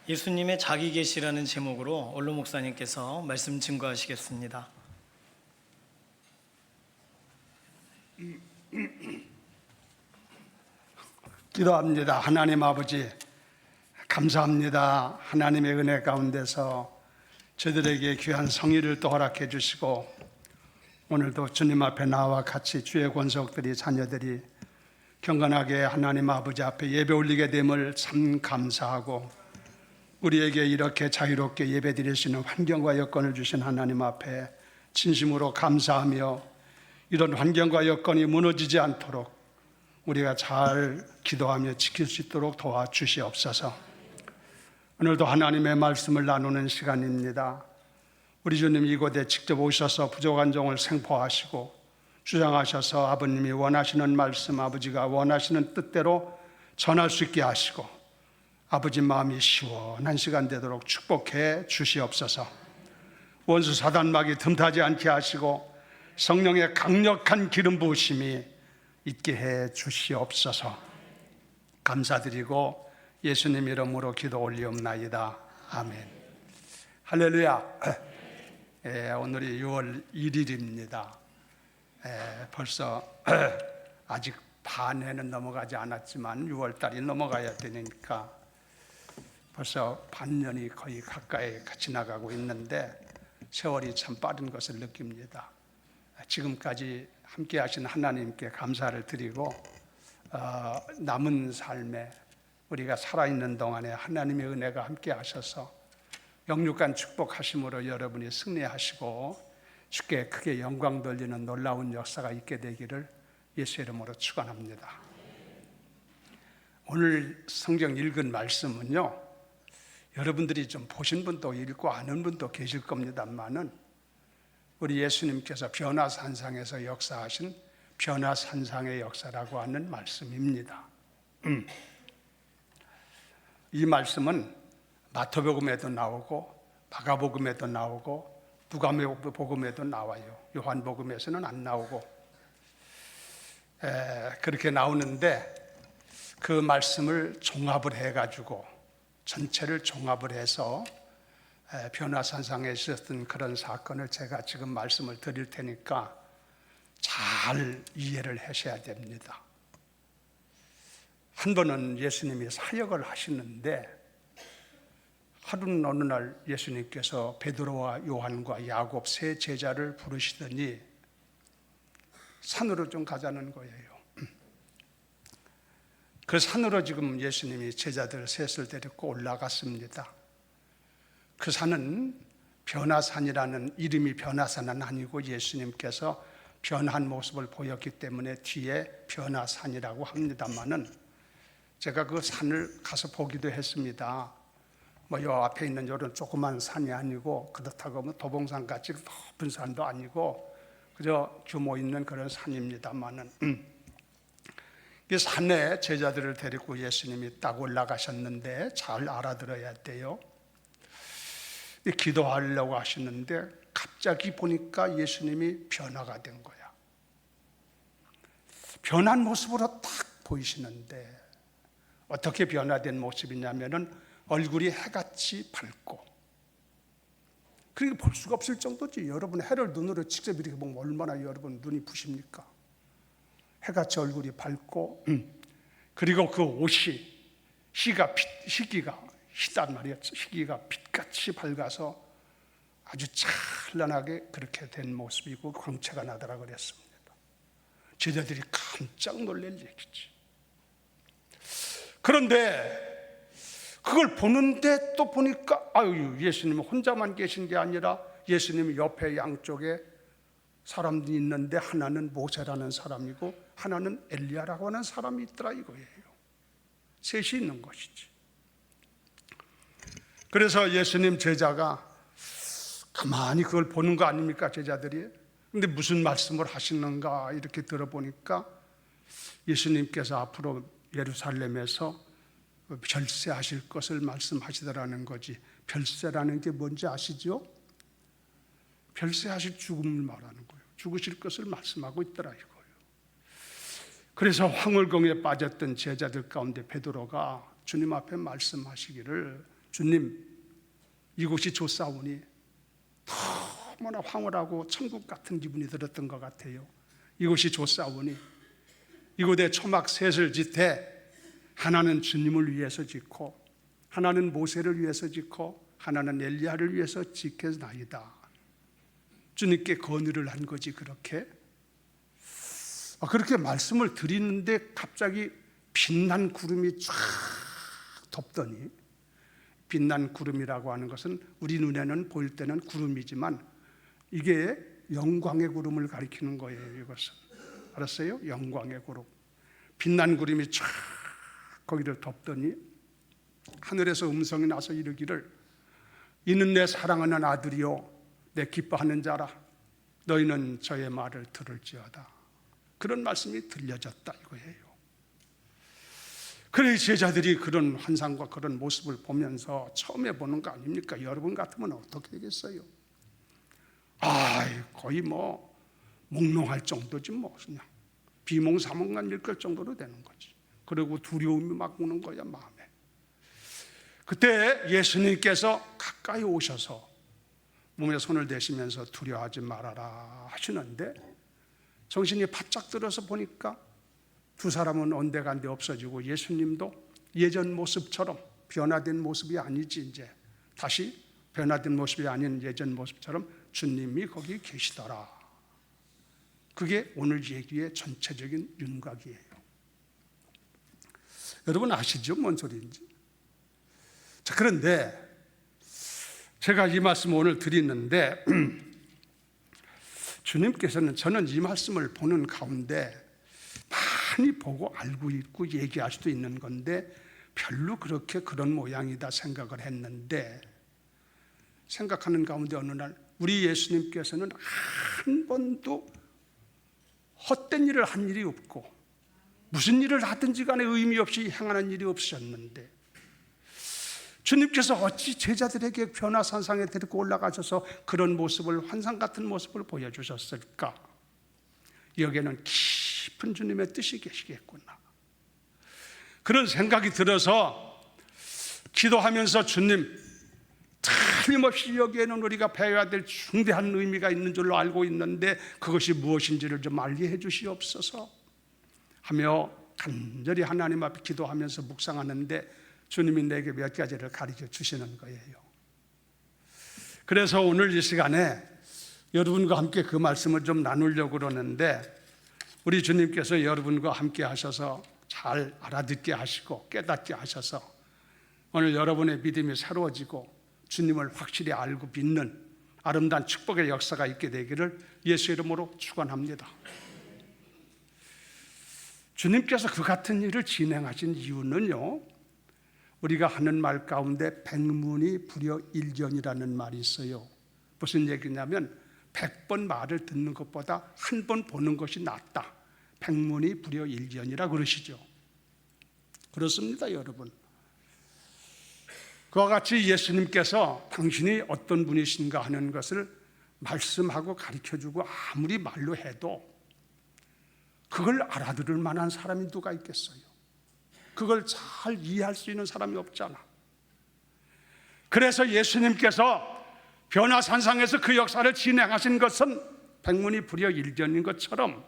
[SPEAKER 4] 예수님의 자기 계시라는 제목으로 원로 목사님께서 말씀 증거하시겠습니다.
[SPEAKER 6] 기도합니다. 하나님 아버지, 감사합니다. 하나님의 은혜 가운데서 저들에게 귀한 성의를 또 허락해 주시고 오늘도 주님 앞에 나와 같이 주의 권속들이 자녀들이 경건하게 하나님 아버지 앞에 예배 올리게 됨을 참 감사하고 우리에게 이렇게 자유롭게 예배 드릴 수 있는 환경과 여건을 주신 하나님 앞에 진심으로 감사하며 이런 환경과 여건이 무너지지 않도록 우리가 잘 기도하며 지킬 수 있도록 도와주시옵소서. 오늘도 하나님의 말씀을 나누는 시간입니다. 우리 주님 이곳에 직접 오셔서 부족한 종을 생포하시고 주장하셔서 아버님이 원하시는 말씀, 아버지가 원하시는 뜻대로 전할 수 있게 하시고 아버지 마음이 시원한 시간 되도록 축복해 주시옵소서. 원수 사단막이 틈타지 않게 하시고 성령의 강력한 기름 부으심이 있게 해 주시옵소서. 감사드리고 예수님 이름으로 기도 올리옵나이다. 아멘. 할렐루야. 오늘이 6월 1일입니다. 벌써 아직 반해는 넘어가지 않았지만 6월달이 넘어가야 되니까 벌써 반년이 거의 가까이 지나가고 있는데 세월이 참 빠른 것을 느낍니다. 지금까지 함께 하신 하나님께 감사를 드리고 남은 삶에 우리가 살아있는 동안에 하나님의 은혜가 함께 하셔서 영육간 축복하심으로 여러분이 승리하시고 주께 크게 영광 돌리는 놀라운 역사가 있게 되기를 예수 이름으로 축원합니다. 오늘 성경 읽은 말씀은요, 여러분들이 좀 보신 분도 읽고 아는 분도 계실 겁니다만은 우리 예수님께서 변화산상에서 역사하신 변화산상의 역사라고 하는 말씀입니다. 이 말씀은 마태복음에도 나오고 마가복음에도 나오고 누가복음에도 나와요. 요한복음에서는 안 나오고 그렇게 나오는데 그 말씀을 종합을 해가지고 전체를 종합을 해서 변화산상에 있었던 그런 사건을 제가 지금 말씀을 드릴 테니까 잘 이해를 하셔야 됩니다. 한 번은 예수님이 사역을 하시는데 하루는 어느 날 예수님께서 베드로와 요한과 야곱 세 제자를 부르시더니 산으로 좀 가자는 거예요. 그 산으로 지금 예수님이 제자들 셋을 데리고 올라갔습니다. 그 산은 변화산이라는 이름이 변화산은 아니고 예수님께서 변한 모습을 보였기 때문에 뒤에 변화산이라고 합니다만은 제가 그 산을 가서 보기도 했습니다. 요 앞에 있는 요런 조그만 산이 아니고 그렇다고 뭐 도봉산 같이 높은 산도 아니고 그저 규모 있는 그런 산입니다만은 이 산에 제자들을 데리고 예수님이 딱 올라가셨는데 잘 알아들어야 돼요. 기도하려고 하시는데 갑자기 보니까 예수님이 변화가 된 거야. 변한 모습으로 딱 보이시는데 어떻게 변화된 모습이냐면은 얼굴이 해같이 밝고, 그러니까 볼 수가 없을 정도지. 여러분 해를 눈으로 직접 이렇게 보면 얼마나 여러분 눈이 부십니까? 해같이 얼굴이 밝고, 그리고 그 옷이 희기가 희단 말이었죠. 희기가 빛같이 밝아서 아주 찬란하게 그렇게 된 모습이고 광채가 나더라 그랬습니다. 제자들이 깜짝 놀랄 얘기지. 그런데 그걸 보는데 또 보니까 예수님은 혼자만 계신 게 아니라 예수님 옆에 양쪽에 사람들이 있는데 하나는 모세라는 사람이고 하나는 엘리야라고 하는 사람이 있더라 이거예요. 셋이 있는 것이지. 그래서 예수님 제자가 가만히 그걸 보는 거 아닙니까, 제자들이? 근데 무슨 말씀을 하시는가 이렇게 들어보니까 예수님께서 앞으로 예루살렘에서 별세하실 것을 말씀하시더라는 거지. 별세라는 게 뭔지 아시죠? 별세하실 죽음을 말하는 거예요. 죽으실 것을 말씀하고 있더라 이거예요. 그래서 황홀공에 빠졌던 제자들 가운데 베드로가 주님 앞에 말씀하시기를, 주님 이곳이 좋사오니, 너무나 황홀하고 천국 같은 기분이 들었던 것 같아요. 이곳이 좋사오니 이곳에 초막 셋을 짓되 하나는 주님을 위해서 짓고 하나는 모세를 위해서 짓고 하나는 엘리야를 위해서 짓겠나이다. 주님께 건의를 한 거지 그렇게. 그렇게 말씀을 드리는데 갑자기 빛난 구름이 쫙 덮더니, 빛난 구름이라고 하는 것은 우리 눈에는 보일 때는 구름이지만 이게 영광의 구름을 가리키는 거예요. 이것은 알았어요? 영광의 구름. 빛난 구름이 쫙 거기를 덮더니 하늘에서 음성이 나서 이르기를 이는 내 사랑하는 아들이요 내 기뻐하는 자라 너희는 저의 말을 들을지어다. 그런 말씀이 들려졌다 이거예요. 그래 제자들이 그런 환상과 그런 모습을 보면서 처음에 보는 거 아닙니까? 여러분 같으면 어떻게 되겠어요? 거의 뭐 몽롱할 정도지 뭐 그냥 비몽사몽간 일걸 정도로 되는 거지. 그리고 두려움이 막 오는 거야 마음에. 그때 예수님께서 가까이 오셔서 몸에 손을 대시면서 두려워하지 말아라 하시는데 정신이 바짝 들어서 보니까 두 사람은 온데간데 없어지고 예수님도 예전 모습처럼 변화된 모습이 아니지 이제 다시 변화된 모습이 아닌 예전 모습처럼 주님이 거기 계시더라. 그게 오늘 얘기의 전체적인 윤곽이에요. 여러분 아시죠? 뭔 소리인지. 자, 그런데 제가 이 말씀 오늘 드리는데 주님께서는 저는 이 말씀을 보는 가운데 많이 보고 알고 있고 얘기할 수도 있는 건데 별로 그렇게 그런 모양이다 생각을 했는데 생각하는 가운데 어느 날 우리 예수님께서는 한 번도 헛된 일을 한 일이 없고 무슨 일을 하든지 간에 의미 없이 행하는 일이 없으셨는데 주님께서 어찌 제자들에게 변화산상에 데리고 올라가셔서 그런 모습을 환상 같은 모습을 보여주셨을까? 여기에는 깊은 주님의 뜻이 계시겠구나 그런 생각이 들어서 기도하면서 주님 틀림없이 여기에는 우리가 배워야 될 중대한 의미가 있는 줄로 알고 있는데 그것이 무엇인지를 좀 알게 해 주시옵소서 하며 간절히 하나님 앞에 기도하면서 묵상하는데 주님이 내게 몇 가지를 가르쳐 주시는 거예요. 그래서 오늘 이 시간에 여러분과 함께 그 말씀을 좀 나누려고 그러는데 우리 주님께서 여러분과 함께 하셔서 잘 알아듣게 하시고 깨닫게 하셔서 오늘 여러분의 믿음이 새로워지고 주님을 확실히 알고 믿는 아름다운 축복의 역사가 있게 되기를 예수 이름으로 축원합니다. 주님께서 그 같은 일을 진행하신 이유는요, 우리가 하는 말 가운데 백문이 불여일견이라는 말이 있어요. 무슨 얘기냐면 100번 말을 듣는 것보다 한 번 보는 것이 낫다. 백문이 불여일견이라 그러시죠. 그렇습니다, 여러분. 그와 같이 예수님께서 당신이 어떤 분이신가 하는 것을 말씀하고 가르쳐주고 아무리 말로 해도 그걸 알아들을 만한 사람이 누가 있겠어요? 그걸 잘 이해할 수 있는 사람이 없잖아. 그래서 예수님께서 변화산상에서 그 역사를 진행하신 것은 백문이 불여일견인 것처럼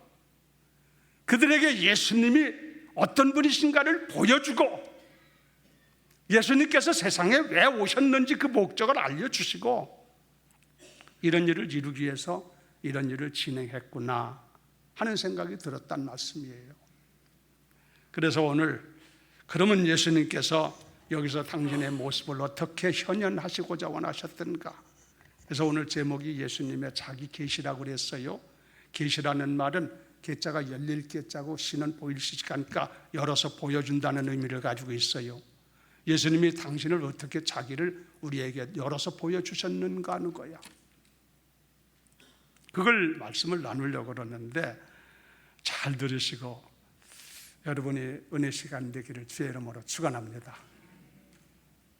[SPEAKER 6] 그들에게 예수님이 어떤 분이신가를 보여주고 예수님께서 세상에 왜 오셨는지 그 목적을 알려주시고 이런 일을 이루기 위해서 이런 일을 진행했구나 하는 생각이 들었단 말씀이에요. 그래서 오늘 그러면 예수님께서 여기서 당신의 모습을 어떻게 현현하시고자 원하셨던가. 그래서 오늘 제목이 예수님의 자기 계시라고 그랬어요. 계시라는 말은 계자가 열릴 계자고 시는 보일 시니까 열어서 보여준다는 의미를 가지고 있어요. 예수님이 당신을 어떻게 자기를 우리에게 열어서 보여주셨는가 하는 거야. 그걸 말씀을 나누려고 그러는데 잘 들으시고 여러분이 은혜 시간 되기를 주의 이름으로 축원합니다.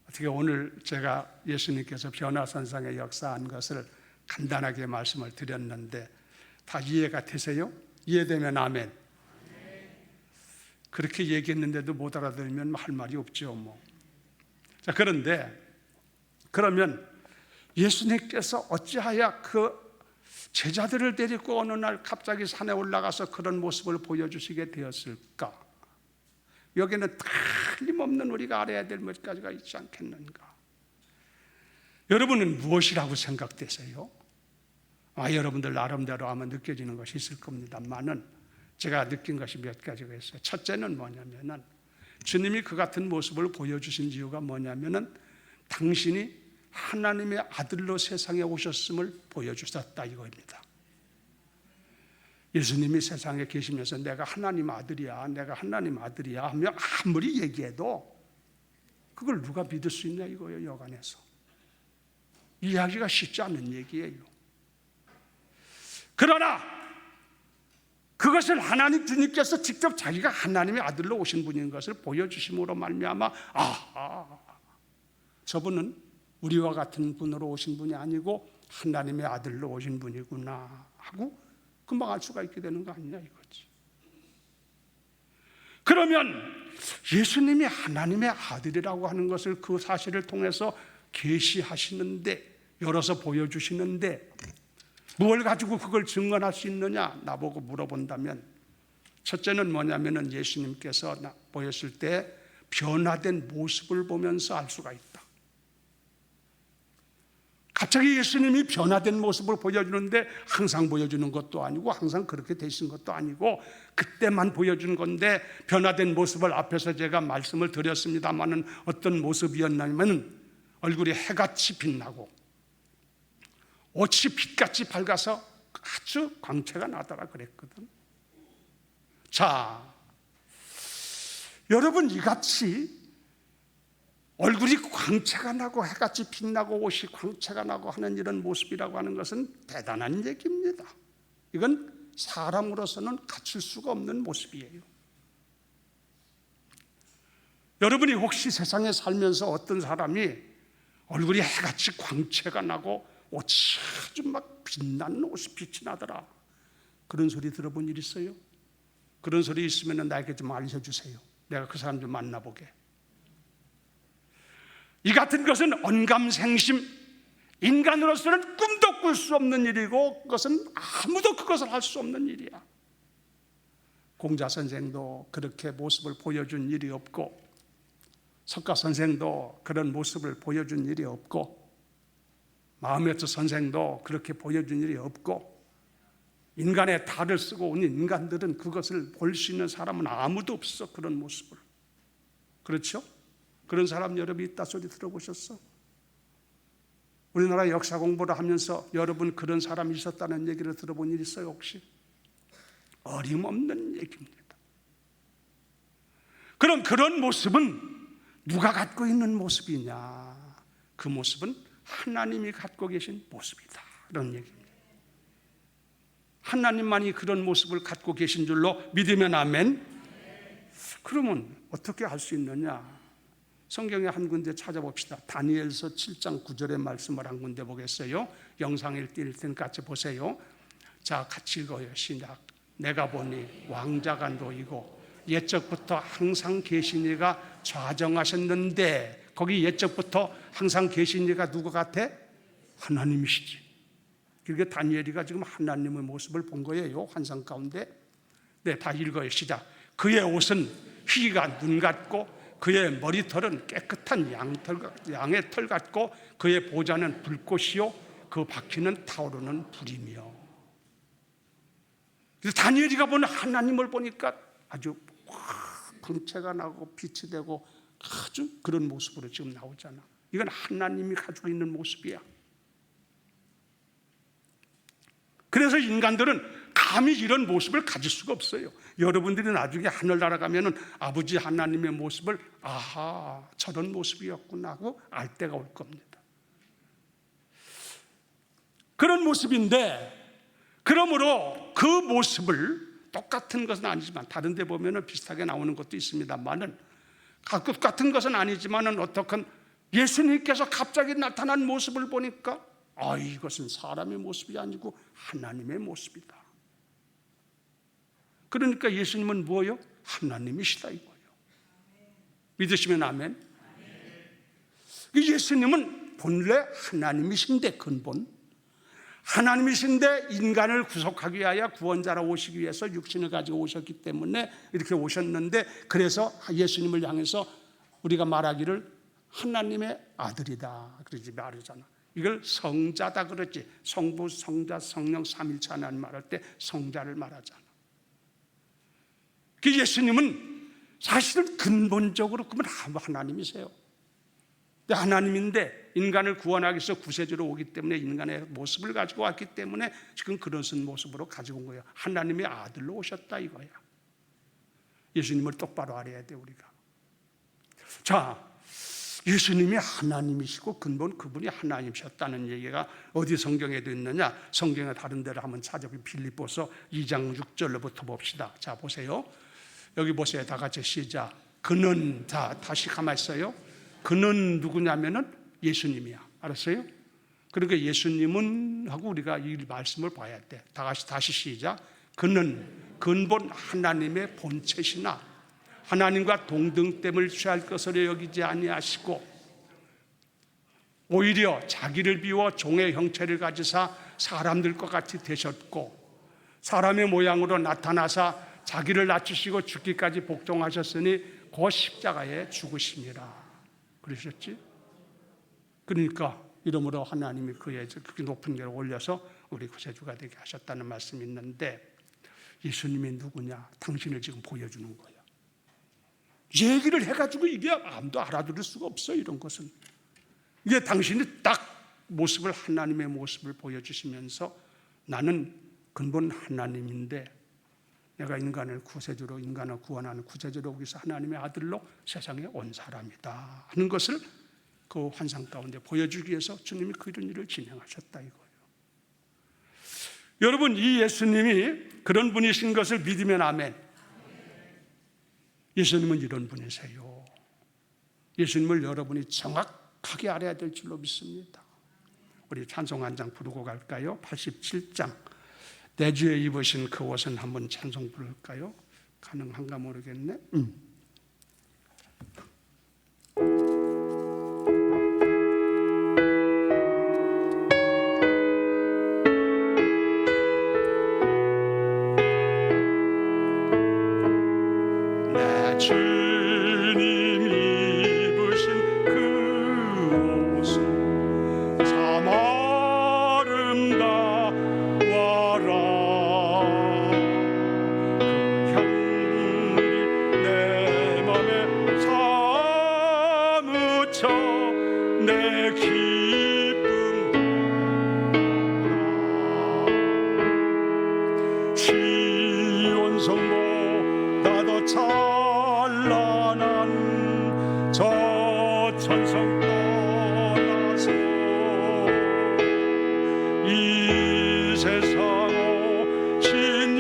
[SPEAKER 6] 어떻게 오늘 제가 예수님께서 변화산상에 역사한 것을 간단하게 말씀을 드렸는데 다 이해가 되세요? 이해되면 아멘. 그렇게 얘기했는데도 못 알아들으면 할 말이 없죠 뭐. 자, 그러면 예수님께서 어찌하여 그 제자들을 데리고 어느 날 갑자기 산에 올라가서 그런 모습을 보여주시게 되었을까? 여기는 틀림없는 우리가 알아야 될 몇 가지가 있지 않겠는가? 여러분은 무엇이라고 생각되세요? 여러분들 나름대로 아마 느껴지는 것이 있을 겁니다만은 제가 느낀 것이 몇 가지가 있어요. 첫째는 뭐냐면은 주님이 그 같은 모습을 보여주신 이유가 뭐냐면은 당신이 하나님의 아들로 세상에 오셨음을 보여주셨다 이거입니다. 예수님이 세상에 계시면서 내가 하나님 아들이야, 내가 하나님 아들이야 하며 아무리 얘기해도 그걸 누가 믿을 수 있냐 이거예요. 여간에서 이해하기가 쉽지 않은 얘기예요. 그러나 그것을 하나님 주님께서 직접 자기가 하나님의 아들로 오신 분인 것을 보여주심으로 말미암아 저분은 우리와 같은 분으로 오신 분이 아니고 하나님의 아들로 오신 분이구나 하고 금방 알 수가 있게 되는 거 아니냐 이거지. 그러면 예수님이 하나님의 아들이라고 하는 것을 그 사실을 통해서 계시하시는데 열어서 보여주시는데 무엇을 가지고 그걸 증언할 수 있느냐 나보고 물어본다면 첫째는 뭐냐면은 예수님께서 보였을 때 변화된 모습을 보면서 알 수가 있다. 갑자기 예수님이 변화된 모습을 보여주는데 항상 보여주는 것도 아니고 항상 그렇게 되신 것도 아니고 그때만 보여주는 건데 변화된 모습을 앞에서 제가 말씀을 드렸습니다마는 어떤 모습이었냐면 얼굴이 해같이 빛나고 옷이 빛같이 밝아서 아주 광채가 나더라 그랬거든. 자, 여러분 이같이 얼굴이 광채가 나고 해같이 빛나고 옷이 광채가 나고 하는 이런 모습이라고 하는 것은 대단한 얘기입니다. 이건 사람으로서는 갖출 수가 없는 모습이에요. 여러분이 혹시 세상에 살면서 어떤 사람이 얼굴이 해같이 광채가 나고 옷이 아주 막 빛나는 옷이 빛이 나더라 그런 소리 들어본 일 있어요? 그런 소리 있으면 나에게 좀 알려주세요. 내가 그 사람 좀 만나보게. 이 같은 것은 언감생심, 인간으로서는 꿈도 꿀 수 없는 일이고 그것은 아무도 그것을 할 수 없는 일이야. 공자 선생도 그렇게 모습을 보여준 일이 없고 석가 선생도 그런 모습을 보여준 일이 없고 마음에서 선생도 그렇게 보여준 일이 없고 인간의 탈을 쓰고 온 인간들은 그것을 볼 수 있는 사람은 아무도 없어. 그런 모습을. 그렇죠? 그런 사람 여러분 있다 소리 들어보셨어? 우리나라 역사 공부를 하면서 여러분 그런 사람이 있었다는 얘기를 들어본 일 있어요 혹시? 어림없는 얘기입니다. 그럼 그런 모습은 누가 갖고 있는 모습이냐? 그 모습은 하나님이 갖고 계신 모습이다 이런 얘기입니다. 하나님만이 그런 모습을 갖고 계신 줄로 믿으면 아멘. 그러면 어떻게 할 수 있느냐? 성경에 한 군데 찾아봅시다. 다니엘서 7장 9절의 말씀을 한 군데 보겠어요. 영상을 띄울 테니까 같이 보세요. 자, 같이 읽어요. 시작. 내가 보니 왕자가 놓이고 옛적부터 항상 계신 이가 좌정하셨는데 거기 옛적부터 항상 계신 이가 누구 같아? 하나님이시지. 그러니까 다니엘이가 지금 하나님의 모습을 본 거예요. 환상 가운데. 네, 다 읽어요. 시작. 그의 옷은 희가 눈 같고 그의 머리털은 깨끗한 양의 털 같고 그의 보좌는 불꽃이요 그 바퀴는 타오르는 불이며. 그래서 다니엘이가 보는 하나님을 보니까 아주 광채가 나고 빛이 되고 아주 그런 모습으로 지금 나오잖아. 이건 하나님이 가지고 있는 모습이야. 그래서 인간들은 감히 이런 모습을 가질 수가 없어요. 여러분들이 나중에 하늘 날아가면은 아버지 하나님의 모습을 아하 저런 모습이었구나 하고 알 때가 올 겁니다. 그런 모습인데 그러므로 그 모습을 똑같은 것은 아니지만 다른 데 보면은 비슷하게 나오는 것도 있습니다만은 같은 것은 아니지만은 어떻건 예수님께서 갑자기 나타난 모습을 보니까 이것은 사람의 모습이 아니고 하나님의 모습이다. 그러니까 예수님은 뭐예요? 하나님이시다 이거예요. 믿으시면 아멘. 예수님은 본래 하나님이신데 근본 하나님이신데 인간을 구속하기 위하여 구원자로 오시기 위해서 육신을 가지고 오셨기 때문에 이렇게 오셨는데 그래서 예수님을 향해서 우리가 말하기를 하나님의 아들이다 그러지 말하잖아. 이걸 성자다 그러지. 성부, 성자, 성령 삼일체 하나님 말할 때 성자를 말하잖아. 그 예수님은 사실은 근본적으로 그분 하나님이세요. 하나님인데 인간을 구원하기 위해서 구세주로 오기 때문에 인간의 모습을 가지고 왔기 때문에 지금 그런 모습으로 가지고 온 거예요. 하나님의 아들로 오셨다 이거야. 예수님을 똑바로 알아야 돼 우리가. 자, 예수님이 하나님이시고 근본 그분이 하나님이셨다는 얘기가 어디 성경에도 있느냐? 성경의 다른 데를 한번 찾아보면 빌립보서 2장 6절로부터 봅시다. 자, 보세요. 여기 보세요. 다 같이 시작. 그는, 자, 다시 가만히 있어요. 그는 누구냐면은 예수님이야. 알았어요? 그러니까 예수님은 하고 우리가 이 말씀을 봐야 돼. 다 같이 다시 시작. 그는 근본 하나님의 본체시나 하나님과 동등됨을 취할 것으로 여기지 아니하시고 오히려 자기를 비워 종의 형체를 가지사 사람들과 같이 되셨고 사람의 모양으로 나타나사 자기를 낮추시고 죽기까지 복종하셨으니 그 십자가에 죽으심이라 그러셨지? 그러니까 이러므로 하나님이 그의 그렇게 높은 데로 올려서 우리 구세주가 되게 하셨다는 말씀이 있는데 예수님이 누구냐? 당신을 지금 보여주는 거예요. 얘기를 해가지고 이게 아무도 알아들을 수가 없어. 이런 것은 이게 당신이 딱 모습을 하나님의 모습을 보여주시면서 나는 근본 하나님인데 내가 인간을 구세주로 인간을 구원하는 구세주로 오기 위해서 하나님의 아들로 세상에 온 사람이다 하는 것을 그 환상 가운데 보여주기 위해서 주님이 그런 일을 진행하셨다 이거예요. 여러분 이 예수님이 그런 분이신 것을 믿으면 아멘. 예수님은 이런 분이세요. 예수님을 여러분이 정확하게 알아야 될 줄로 믿습니다. 우리 찬송 한 장 부르고 갈까요? 87장 내 주에 입으신 그 옷은 한번 찬송 부를까요? 가능한가 모르겠네. 내 주님 입으신 그 옷은 참 아름다워라. 그 향기 내 맘에 사무쳐 내 기쁨 시온 성보다 더 찬란한 저 천성 떠나서 이 세상 오신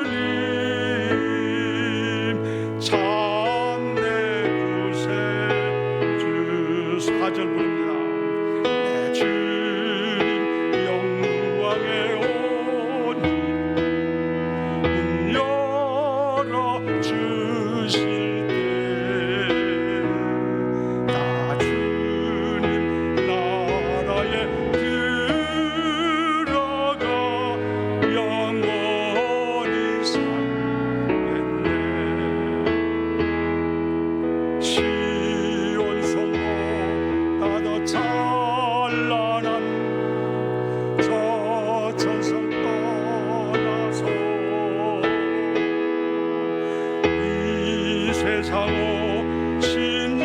[SPEAKER 6] 예수님 참내 구세주 4절 부릅니다. 내 주님 영광의 옷 열어 주실 때 나 주님 나라에 들어가 영원히 살겠네. 시온 성보다 더 찬란한 저 천성 떠나서 이 세상 오신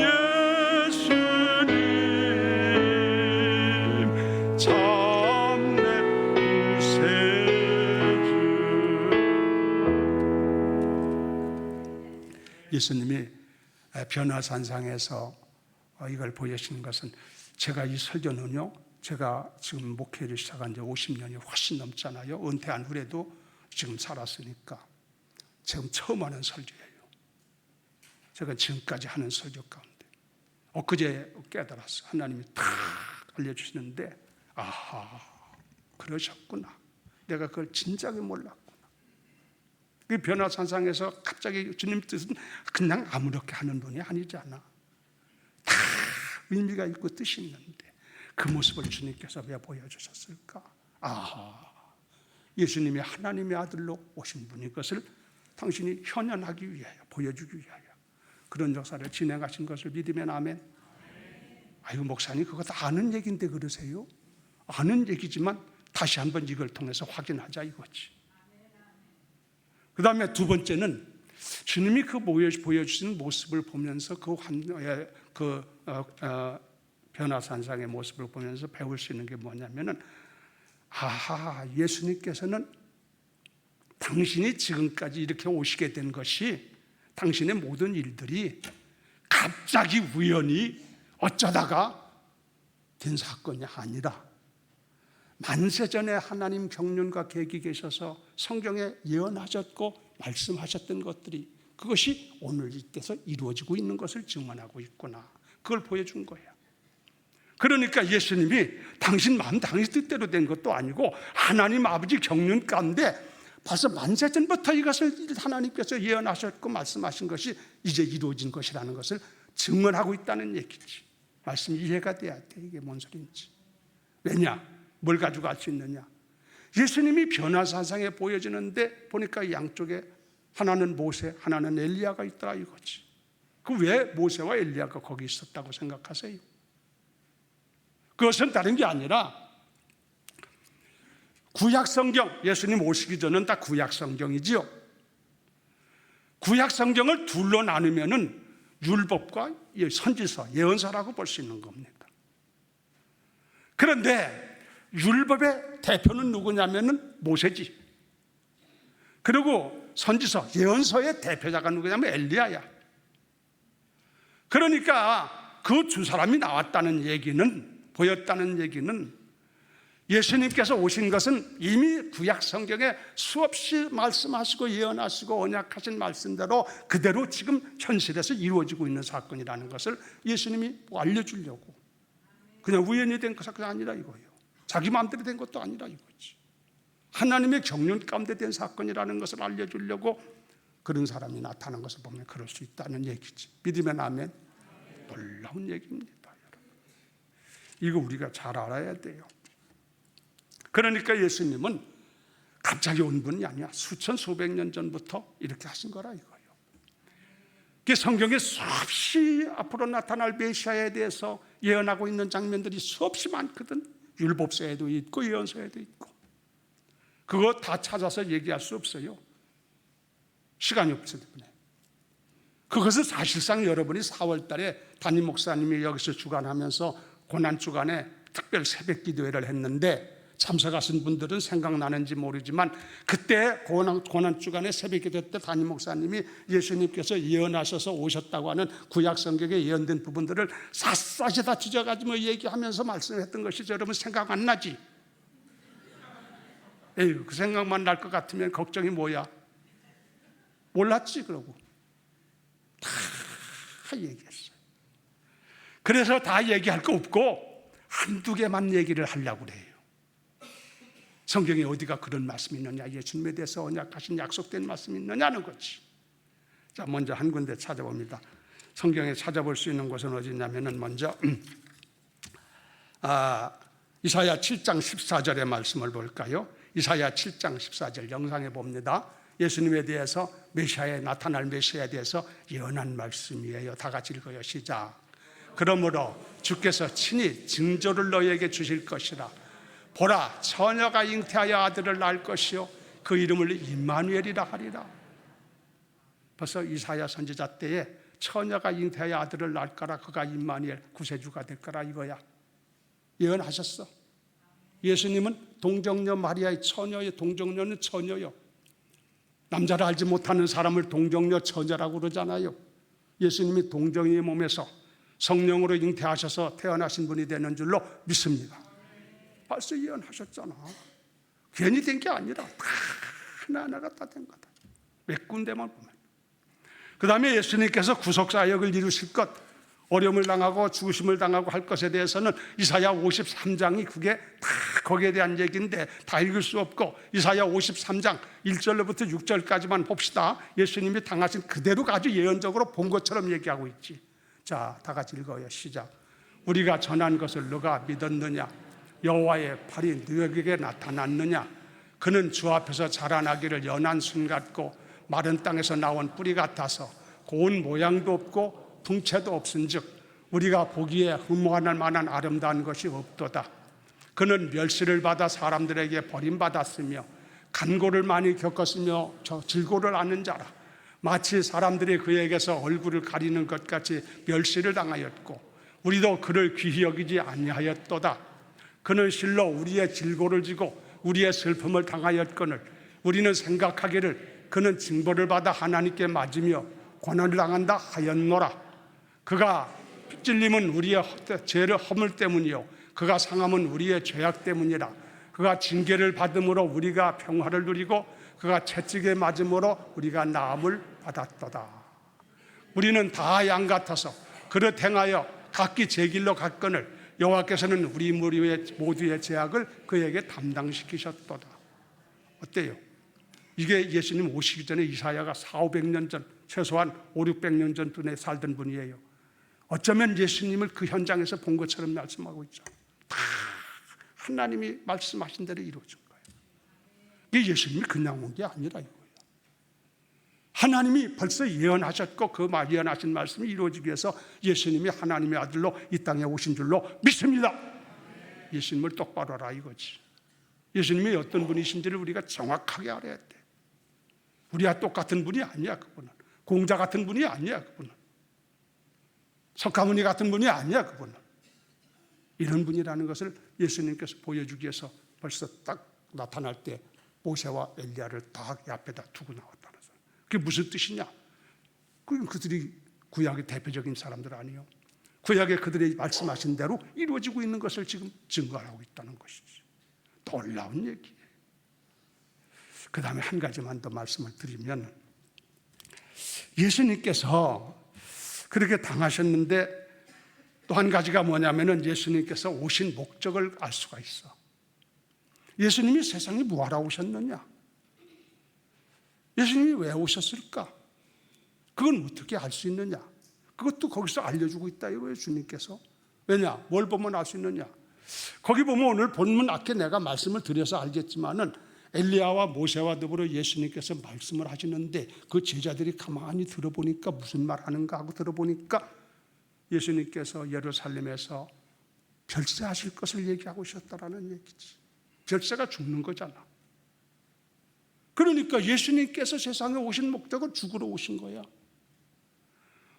[SPEAKER 6] 예수님 참내 구세주. 예수님이 변화산상에서 이걸 보여주신 것은 제가 이 설교는요 제가 지금 목회를 시작한 지 50년이 훨씬 넘잖아요. 은퇴한 후에도 지금 살았으니까 지금 처음 하는 설교예요. 제가 지금까지 하는 설교 가운데 엊그제 깨달았어요. 하나님이 다 알려주시는데 아하 그러셨구나. 내가 그걸 진작에 몰랐구나. 그 변화산상에서 갑자기 주님 뜻은 그냥 아무렇게 하는 분이 아니잖아. 다 의미가 있고 뜻이 있는데 그 모습을 주님께서 왜 보여주셨을까? 아하 예수님이 하나님의 아들로 오신 분인 것을 당신이 현현하기 위하여 보여주기 위하여 그런 역사를 진행하신 것을 믿으면 아멘. 아이고 목사님 그거 다 아는 얘기인데 그러세요? 아는 얘기지만 다시 한번 이걸 통해서 확인하자 이거지. 그 다음에 두 번째는 주님이 그 보여주시는 모습을 보면서 변화산상의 모습을 보면서 배울 수 있는 게 뭐냐면은 아하, 예수님께서는 당신이 지금까지 이렇게 오시게 된 것이 당신의 모든 일들이 갑자기 우연히 어쩌다가 된 사건이 아니라 만세전에 하나님 경륜과 계획이 계셔서 성경에 예언하셨고 말씀하셨던 것들이 그것이 오늘 이때서 이루어지고 있는 것을 증언하고 있구나. 그걸 보여준 거예요. 그러니까 예수님이 당신 마음 당신 뜻대로 된 것도 아니고 하나님 아버지 경륜 가운데 벌써 만세전부터 이것을 하나님께서 예언하셨고 말씀하신 것이 이제 이루어진 것이라는 것을 증언하고 있다는 얘기지. 말씀이 이해가 돼야 돼. 이게 뭔 소리인지. 왜냐? 뭘 가지고 알 수 있느냐? 예수님이 변화산상에 보여지는데 보니까 양쪽에 하나는 모세, 하나는 엘리야가 있더라 이거지. 그 왜 모세와 엘리야가 거기 있었다고 생각하세요? 그것은 다른 게 아니라 구약성경, 예수님 오시기 전은 다 구약성경이지요. 구약성경을 둘로 나누면은 율법과 선지서, 예언서라고 볼 수 있는 겁니다. 그런데 율법의 대표는 누구냐면은 모세지. 그리고 선지서, 예언서의 대표자가 누구냐면 엘리야야. 그러니까 그 두 사람이 나왔다는 얘기는, 보였다는 얘기는 예수님께서 오신 것은 이미 구약 성경에 수없이 말씀하시고 예언하시고 언약하신 말씀대로 그대로 지금 현실에서 이루어지고 있는 사건이라는 것을 예수님이 알려주려고. 그냥 우연히 된 것이 아니라 이거예요. 자기 마음대로 된 것도 아니라 이거지. 하나님의 경륜 가운데 된 사건이라는 것을 알려주려고 그런 사람이 나타난 것을 보면 그럴 수 있다는 얘기지. 믿으면 아멘. 놀라운 얘기입니다, 여러분. 이거 우리가 잘 알아야 돼요. 그러니까 예수님은 갑자기 온 분이 아니야. 수천 수백 년 전부터 이렇게 하신 거라 이거예요. 성경에 수없이 앞으로 나타날 메시아에 대해서 예언하고 있는 장면들이 수없이 많거든. 율법서에도 있고 예언서에도 있고. 그거 다 찾아서 얘기할 수 없어요. 시간이 없기 때문에. 그것은 사실상 여러분이 4월 달에 담임 목사님이 여기서 주관하면서 고난주간에 특별 새벽 기도회를 했는데 참석하신 분들은 생각나는지 모르지만 그때 고난주간에 새벽 기도 때 담임 목사님이 예수님께서 예언하셔서 오셨다고 하는 구약 성경에 예언된 부분들을 샅샅이 다 찢어가지고 얘기하면서 말씀했던 것이 여러분 생각 안 나지? 에휴, 그 생각만 날 것 같으면 걱정이 뭐야? 몰랐지 그러고 다 얘기했어요. 그래서 다 얘기할 거 없고 한두 개만 얘기를 하려고 그래요. 성경에 어디가 그런 말씀이 있느냐, 예수님에 대해서 언약하신 약속된 말씀이 있느냐는 거지. 자, 먼저 한 군데 찾아봅니다. 성경에 찾아볼 수 있는 곳은 어디냐면은 먼저 이사야 7장 14절의 말씀을 볼까요? 이사야 7장 14절 영상에 봅니다. 예수님에 대해서 메시아에 나타날 메시아에 대해서 예언한 말씀이에요. 다 같이 읽어요. 시작. 그러므로 주께서 친히 징조를 너희에게 주실 것이라. 보라, 처녀가 잉태하여 아들을 낳을 것이요 그 이름을 임마누엘이라 하리라. 벌써 이사야 선지자 때에 처녀가 잉태하여 아들을 낳을 거라, 그가 임마누엘 구세주가 될 거라 이거야. 예언하셨어. 예수님은 동정녀 마리아의 처녀의, 동정녀는 처녀요. 남자를 알지 못하는 사람을 동정녀 처녀라고 그러잖아요. 예수님이 동정녀의 몸에서 성령으로 잉태하셔서 태어나신 분이 되는 줄로 믿습니다. 벌써 예언하셨잖아. 괜히 된 게 아니라 다 하나하나가 다 된 거다. 몇 군데만 보면. 그 다음에 예수님께서 구속사역을 이루실 것, 어려움을 당하고 죽으심을 당하고 할 것에 대해서는 이사야 53장이 그게 다 거기에 대한 얘기인데 다 읽을 수 없고 이사야 53장 1절로부터 6절까지만 봅시다. 예수님이 당하신 그대로 아주 예언적으로 본 것처럼 얘기하고 있지. 자, 다 같이 읽어요. 시작. 우리가 전한 것을 너가 믿었느냐? 여호와의 팔이 너에게 나타났느냐? 그는 주 앞에서 자라나기를 연한 순 같고 마른 땅에서 나온 뿌리 같아서 고운 모양도 없고 풍채도 없은즉 우리가 보기에 흠모할 만한 아름다운 것이 없도다. 그는 멸시를 받아 사람들에게 버림받았으며 간고를 많이 겪었으며 질고를 아는 자라. 마치 사람들이 그에게서 얼굴을 가리는 것 같이 멸시를 당하였고 우리도 그를 귀히 여기지 아니하였도다. 그는 실로 우리의 질고를 지고 우리의 슬픔을 당하였거늘 우리는 생각하기를 그는 징벌을 받아 하나님께 맞으며 고난을 당한다 하였노라. 그가 찔림은 우리의 죄를 허물 때문이요 그가 상함은 우리의 죄악 때문이라. 그가 징계를 받음으로 우리가 평화를 누리고 그가 채찍에 맞음으로 우리가 나음을 받았도다. 우리는 다 양 같아서 그릇 행하여 각기 제 길로 갔거늘 여호와께서는 우리 모두의 죄악을 그에게 담당시키셨도다. 어때요? 이게 예수님 오시기 전에 이사야가 400~500년 전, 최소한 500~600년 전에 살던 분이에요. 어쩌면 예수님을 그 현장에서 본 것처럼 말씀하고 있죠. 다 하나님이 말씀하신 대로 이루어진 거예요. 이게 예수님이 그냥 온 게 아니라 이거예요. 하나님이 벌써 예언하셨고 그 예언하신 말씀이 이루어지기 위해서 예수님이 하나님의 아들로 이 땅에 오신 줄로 믿습니다. 예수님을 똑바로 알아 이거지. 예수님이 어떤 분이신지를 우리가 정확하게 알아야 돼. 우리와 똑같은 분이 아니야. 그분은 공자 같은 분이 아니야. 그분은 석가모니 같은 분이 아니야. 그분은 이런 분이라는 것을 예수님께서 보여주기 위해서 벌써 딱 나타날 때 모세와 엘리야를 다 앞에다 두고 나왔다는 거예요. 그게 무슨 뜻이냐? 그들이 구약의 대표적인 사람들 아니에요. 구약에 그들이 말씀하신 대로 이루어지고 있는 것을 지금 증거하고 있다는 것이지. 놀라운 얘기예요. 그 다음에 한 가지만 더 말씀을 드리면 예수님께서 그렇게 당하셨는데 또 한 가지가 뭐냐면은 예수님께서 오신 목적을 알 수가 있어. 예수님이 세상에 뭐하러 오셨느냐? 예수님이 왜 오셨을까? 그건 어떻게 알 수 있느냐? 그것도 거기서 알려주고 있다 이거예요, 주님께서. 왜냐? 뭘 보면 알 수 있느냐? 거기 보면 오늘 본문 앞에 내가 말씀을 드려서 알겠지만은 엘리야와 모세와 더불어 예수님께서 말씀을 하시는데 그 제자들이 가만히 들어보니까 무슨 말 하는가 하고 들어보니까 예수님께서 예루살렘에서 별세하실 것을 얘기하고 있었다라는 얘기지. 별세가 죽는 거잖아. 그러니까 예수님께서 세상에 오신 목적은 죽으러 오신 거야.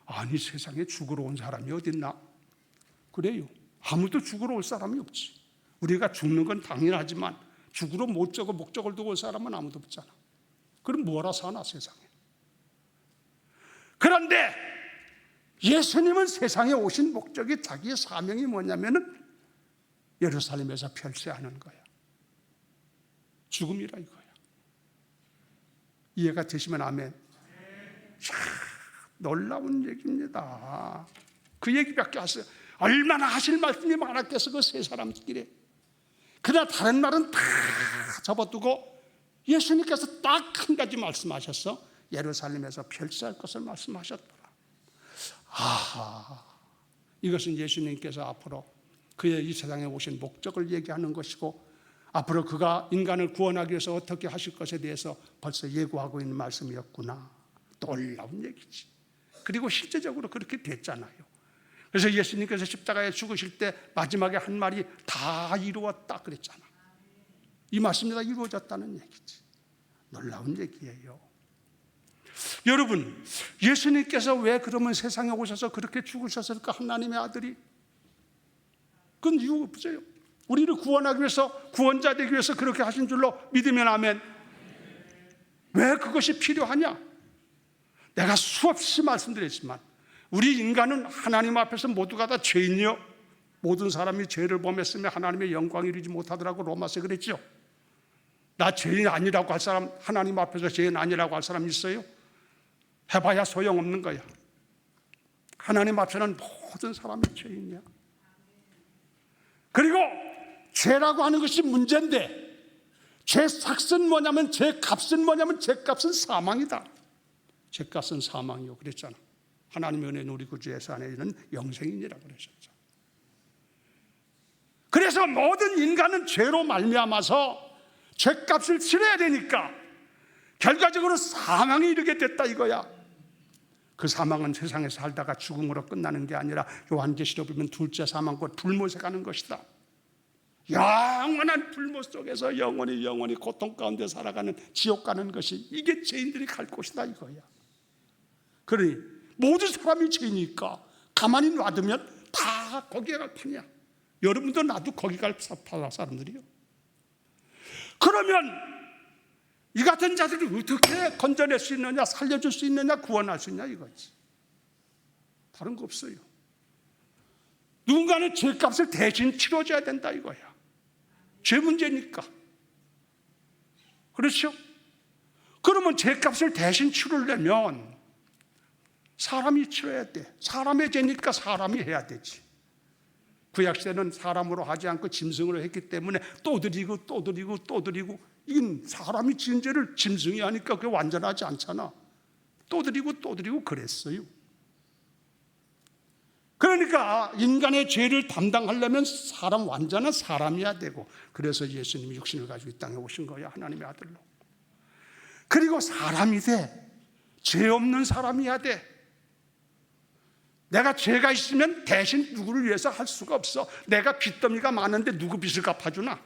[SPEAKER 6] 아니 세상에 죽으러 온 사람이 어딨나? 그래요. 아무도 죽으러 올 사람이 없지. 우리가 죽는 건 당연하지만 죽으러 목적을 두고 올 사람은 아무도 없잖아. 그럼 뭐라 사나 세상에. 그런데 예수님은 세상에 오신 목적이 자기의 사명이 뭐냐면은 예루살렘에서 별세하는 거야. 죽음이라 이거야. 이해가 되시면 아멘. 참 놀라운 얘기입니다. 그 얘기밖에 하세요. 얼마나 하실 말씀이 많았겠어 그 세 사람끼리. 그러나 다른 말은 다 접어두고 예수님께서 딱 한 가지 말씀하셨어. 예루살렘에서 별세할 것을 말씀하셨더라. 아하, 이것은 예수님께서 앞으로 그의 이 세상에 오신 목적을 얘기하는 것이고 앞으로 그가 인간을 구원하기 위해서 어떻게 하실 것에 대해서 벌써 예고하고 있는 말씀이었구나. 놀라운 얘기지. 그리고 실제적으로 그렇게 됐잖아요. 그래서 예수님께서 십자가에 죽으실 때 마지막에 한 말이 다 이루었다 그랬잖아. 이 말씀이 다 이루어졌다는 얘기지. 놀라운 얘기예요. 여러분, 예수님께서 왜 그러면 세상에 오셔서 그렇게 죽으셨을까? 하나님의 아들이. 그건 이유 없어요. 우리를 구원하기 위해서, 구원자 되기 위해서 그렇게 하신 줄로 믿으면 아멘. 왜 그것이 필요하냐? 내가 수없이 말씀드렸지만 우리 인간은 하나님 앞에서 모두가 다 죄인이요 모든 사람이 죄를 범했으며 하나님의 영광을 이루지 못하더라고 로마서에 그랬죠. 나 죄인 아니라고 할 사람, 하나님 앞에서 죄인 아니라고 할 사람 있어요? 해봐야 소용없는 거야. 하나님 앞에서는 모든 사람이 죄인이야. 그리고 죄라고 하는 것이 문제인데 죄 삭은 뭐냐면 죄 값은 뭐냐면 죄 값은 사망이다. 죄 값은 사망이요 그랬잖아. 하나님의 은혜는 우리 구주 예수 안에 있는 영생이니라 그러셨죠. 그래서 모든 인간은 죄로 말미암아서 죄값을 치러야 되니까 결과적으로 사망에 이르게 됐다 이거야. 그 사망은 세상에서 살다가 죽음으로 끝나는 게 아니라 요한계시록 보면 둘째 사망 곧 불못에 가는 것이다. 영원한 불못 속에서 영원히 고통 가운데 살아가는 지옥 가는 것이 이게 죄인들이 갈 곳이다 이거야. 그러니 모든 사람이 죄니까 가만히 놔두면 다 거기에 갈 판이야. 여러분도 나도 거기 갈 사람들이요. 그러면 이 같은 자들을 어떻게 건져낼 수 있느냐, 살려줄 수 있느냐, 구원할 수 있냐 이거지. 다른 거 없어요. 누군가는 죄값을 대신 치러줘야 된다 이거야. 죄 문제니까. 그렇죠? 그러면 죄값을 대신 치르려면 사람이 치러야 돼. 사람의 죄니까 사람이 해야 되지. 구약시대는 사람으로 하지 않고 짐승으로 했기 때문에 또 드리고 이건 사람이 지은 죄를 짐승이 하니까 그게 완전하지 않잖아. 또 드리고 그랬어요. 그러니까 인간의 죄를 담당하려면 완전한 사람이어야 되고, 그래서 예수님이 육신을 가지고 이 땅에 오신 거야. 하나님의 아들로. 그리고 사람이 돼. 죄 없는 사람이어야 돼. 내가 죄가 있으면 대신 누구를 위해서 할 수가 없어. 내가 빚더미가 많은데 누구 빚을 갚아주나?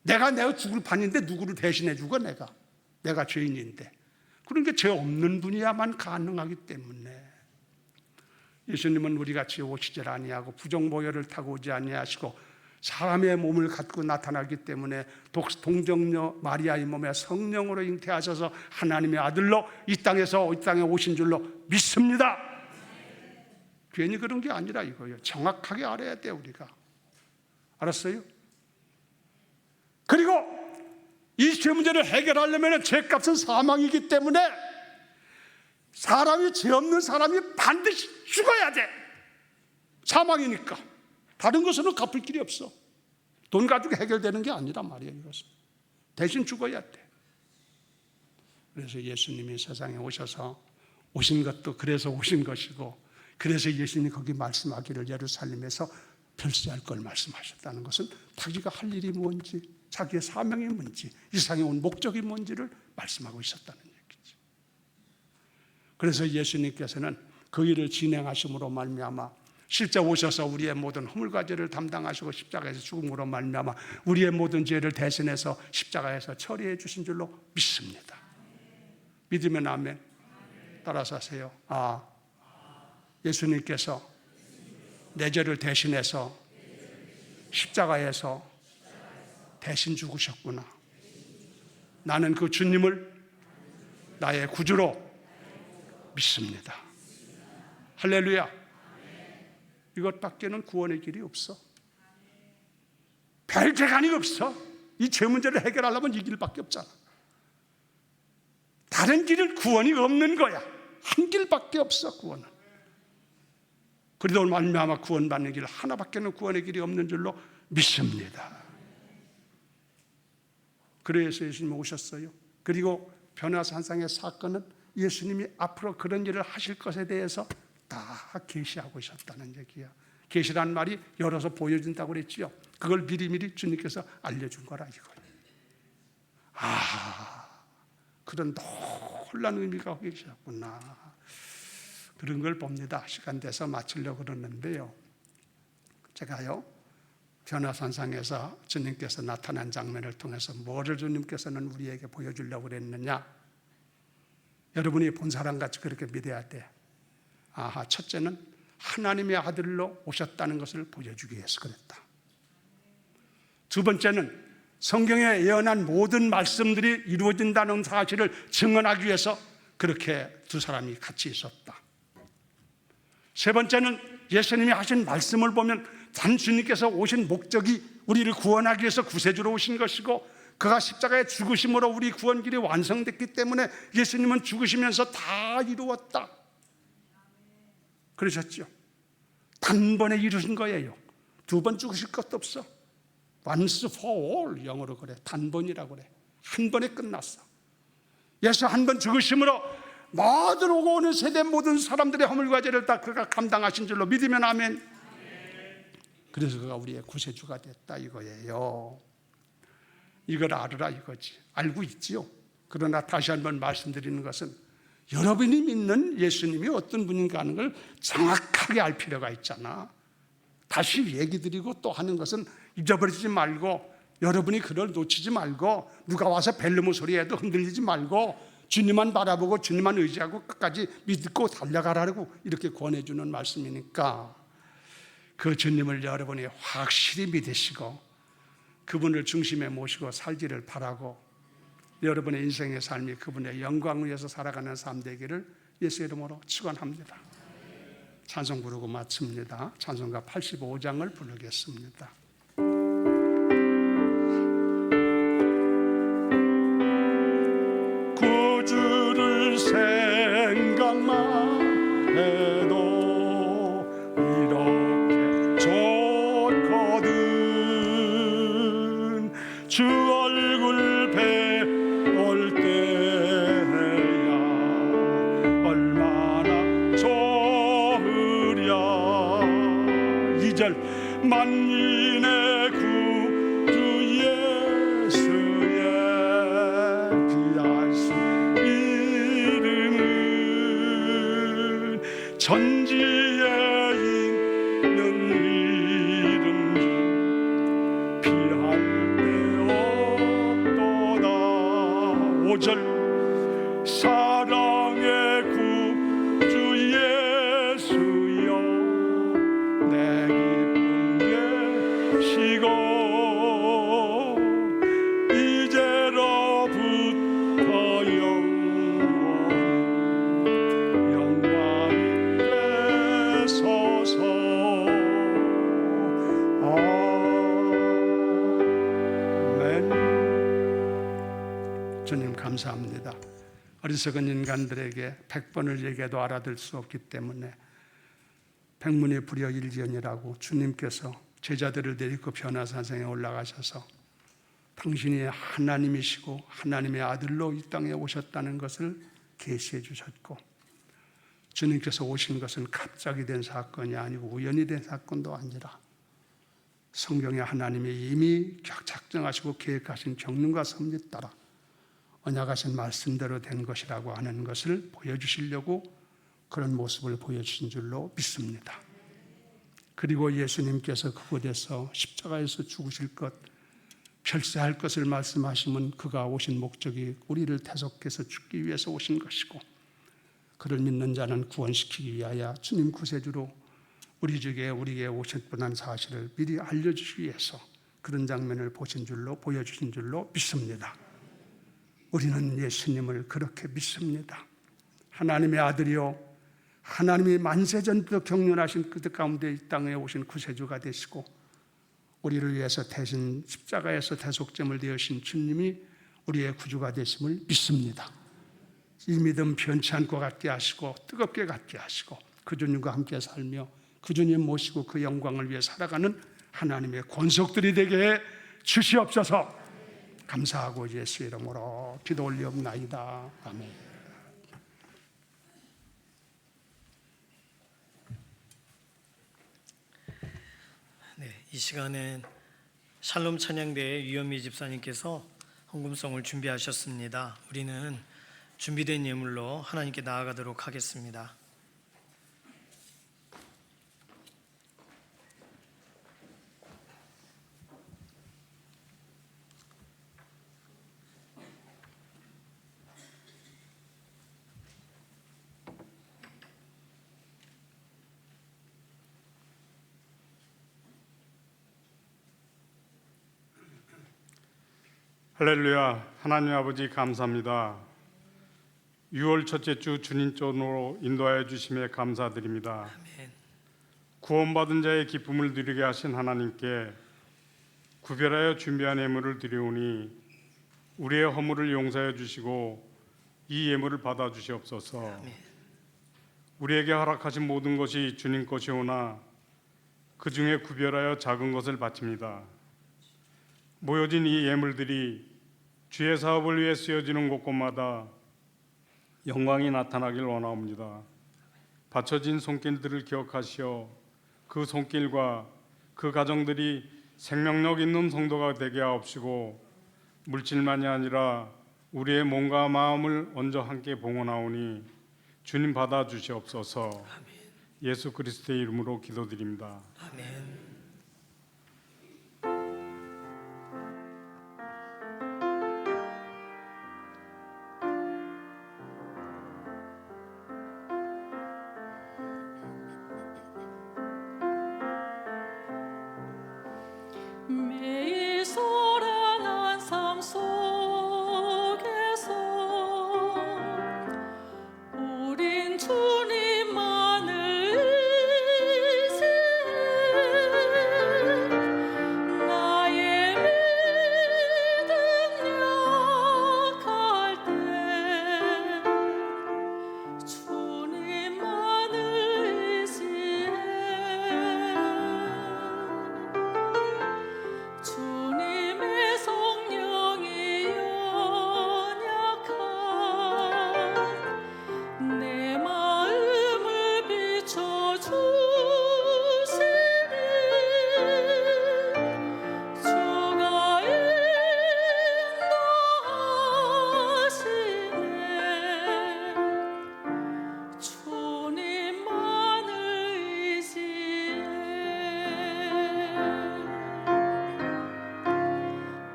[SPEAKER 6] 내가 죽을 판인데 누구를 대신해 주고 내가 죄인인데. 그러니까 죄 없는 분이야만 가능하기 때문에 예수님은 우리같이 오시질 아니하고 부정보혈을 타고 오지 아니하시고 사람의 몸을 갖고 나타나기 때문에 동정녀 마리아의 몸에 성령으로 잉태하셔서 하나님의 아들로 이 땅에 오신 줄로 믿습니다. 괜히 그런 게 아니라 이거예요. 정확하게 알아야 돼 우리가. 알았어요? 그리고 이 죄 문제를 해결하려면 죄값은 사망이기 때문에 죄 없는 사람이 반드시 죽어야 돼. 사망이니까. 다른 것으로 갚을 길이 없어. 돈 가지고 해결되는 게 아니란 말이에요. 이것은 대신 죽어야 돼. 그래서 예수님이 세상에 오신 것도 그래서 오신 것이고, 그래서 예수님이 거기 말씀하기를 예루살렘에서 별세할 걸 말씀하셨다는 것은 자기가 할 일이 뭔지, 자기의 사명이 뭔지, 이 세상에 온 목적이 뭔지를 말씀하고 있었다는 얘기죠. 그래서 예수님께서는 그 일을 진행하심으로 말미암아 실제 오셔서 우리의 모든 허물과 죄를 담당하시고 십자가에서 죽음으로 말미암아 우리의 모든 죄를 대신해서 십자가에서 처리해 주신 줄로 믿습니다. 믿으면 아멘. 따라서 하세요. 예수님께서 내 죄를 대신해서 십자가에서 대신 죽으셨구나. 나는 그 주님을 나의 구주로 믿습니다. 할렐루야. 이것밖에는 구원의 길이 없어. 별 재간이 없어. 이 죄 문제를 해결하려면 이 길밖에 없잖아. 다른 길은 구원이 없는 거야. 한 길밖에 없어 구원은. 그래도 말미암아 구원받는 길 하나밖에는 구원의 길이 없는 줄로 믿습니다. 그래서 예수님이 오셨어요. 그리고 변화산상의 사건은 예수님이 앞으로 그런 일을 하실 것에 대해서 다 계시하고 있었다는 얘기야. 계시란 말이 열어서 보여준다고 그랬지요. 그걸 미리미리 주님께서 알려준 거라 이거예요. 그런 놀라운 의미가 거기 계셨구나. 그런 걸 봅니다. 시간 돼서 마치려고 그러는데요. 제가요, 변화산상에서 주님께서 나타난 장면을 통해서 뭐를 주님께서는 우리에게 보여주려고 그랬느냐? 여러분이 본 사람같이 그렇게 믿어야 돼. 첫째는 하나님의 아들로 오셨다는 것을 보여주기 위해서 그랬다. 두 번째는 성경에 예언한 모든 말씀들이 이루어진다는 사실을 증언하기 위해서 그렇게 두 사람이 같이 있었다. 세 번째는 예수님이 하신 말씀을 보면 단 주님께서 오신 목적이 우리를 구원하기 위해서 구세주로 오신 것이고, 그가 십자가에 죽으심으로 우리 구원길이 완성됐기 때문에 예수님은 죽으시면서 다 이루었다 그러셨죠. 단번에 이루신 거예요. 두 번 죽으실 것도 없어. Once for all, 영어로 그래. 단번이라고 그래. 한 번에 끝났어. 예수 한 번 죽으심으로 모든 오고 오는 세대 모든 사람들의 허물과 죄를 다 그가 감당하신 줄로 믿으면 아멘. 그래서 그가 우리의 구세주가 됐다 이거예요. 이걸 알으라 이거지. 알고 있지요. 그러나 다시 한번 말씀드리는 것은 여러분이 믿는 예수님이 어떤 분인가 하는 걸 정확하게 알 필요가 있잖아. 다시 얘기 드리고 또 하는 것은 잊어버리지 말고, 여러분이 그걸 놓치지 말고, 누가 와서 벨르무 소리에도 흔들리지 말고 주님만 바라보고 주님만 의지하고 끝까지 믿고 달려가라고 이렇게 권해주는 말씀이니까, 그 주님을 여러분이 확실히 믿으시고 그분을 중심에 모시고 살기를 바라고, 여러분의 인생의 삶이 그분의 영광을 위해서 살아가는 삶 되기를 예수 이름으로 축원합니다. 찬송 부르고 마칩니다. 찬송가 85장을 부르겠습니다. 구주를 생각만 해도 이렇게 좋거든. 주 얼굴 뵈올 때야 얼마나 좋으랴. 2절 만민의 구주 예수의 귀하신 이름은 천지에 있는 이름이 피할 데 없도다. 5절 사랑의 구주 예수여 내 기쁨 되시고 이제로부터 영원히 되소서. 아멘. 주님 감사합니다. 어리석은 인간들에게 100번을 얘기해도 알아들 수 없기 때문에 백문이 불여일견이라고 주님께서 제자들을 데리고 변화산성에 올라가셔서 당신이 하나님이시고 하나님의 아들로 이 땅에 오셨다는 것을 계시해 주셨고, 주님께서 오신 것은 갑자기 된 사건이 아니고 우연히 된 사건도 아니라 성경에 하나님이 이미 작정하시고 계획하신 경륜과 섭리 따라 언약하신 말씀대로 된 것이라고 하는 것을 보여주시려고 그런 모습을 보여주신 줄로 믿습니다. 그리고 예수님께서 그곳에서 십자가에서 죽으실 것, 별세할 것을 말씀하시면 그가 오신 목적이 우리를 대속해서 죽기 위해서 오신 것이고, 그를 믿는 자는 구원시키기 위하여 주님 구세주로 우리 중에 우리에게 오실 뻔한 사실을 미리 알려주시기 위해서 그런 장면을 보신 줄로 보여주신 줄로 믿습니다. 우리는 예수님을 그렇게 믿습니다. 하나님의 아들이요 하나님이 만세전부터 경륜하신 그들 가운데 이 땅에 오신 구세주가 되시고 우리를 위해서 대신 십자가에서 대속제물 되으신 주님이 우리의 구주가 되심을 믿습니다. 이 믿음 변치 않고 갖게 하시고 뜨겁게 갖게 하시고 그 주님과 함께 살며 그 주님 모시고 그 영광을 위해 살아가는 하나님의 권속들이 되게 해 주시옵소서. 감사하고 예수 이름으로 기도 올리옵나이다. 아멘.
[SPEAKER 4] 네, 이 시간엔 샬롬 찬양대의 유현미 집사님께서 헌금송을 준비하셨습니다. 우리는 준비된 예물로 하나님께 나아가도록 하겠습니다.
[SPEAKER 7] 할렐루야. 하나님 아버지 감사합니다. 6월 첫째 주 주님 쪽으로 인도하여 주심에 감사드립니다.
[SPEAKER 4] 아멘.
[SPEAKER 7] 구원받은 자의 기쁨을 누리게 하신 하나님께 구별하여 준비한 예물을 드리오니 우리의 허물을 용서해 주시고 이 예물을 받아 주시옵소서.
[SPEAKER 4] 아멘.
[SPEAKER 7] 우리에게 허락하신 모든 것이 주님 것이오나 그 중에 구별하여 작은 것을 바칩니다. 모여진 이 예물들이 주의 사업을 위해 쓰여지는 곳곳마다 영광이 나타나길 원하옵니다. 바쳐진 손길들을 기억하시어 그 손길과 그 가정들이 생명력 있는 성도가 되게 하옵시고 물질만이 아니라 우리의 몸과 마음을 얹어 함께 봉헌하오니 주님 받아주시옵소서. 예수 그리스도의 이름으로 기도드립니다.
[SPEAKER 4] 아멘.
[SPEAKER 2] 매일 소란한 삶 속에서 우린 주님만을 의지해 나의 믿음 약할 때 주님만을 의지해 주님의 성령이 연약한 내 마음을 비춰주시니 주가 인도하시네 주님만을 의지해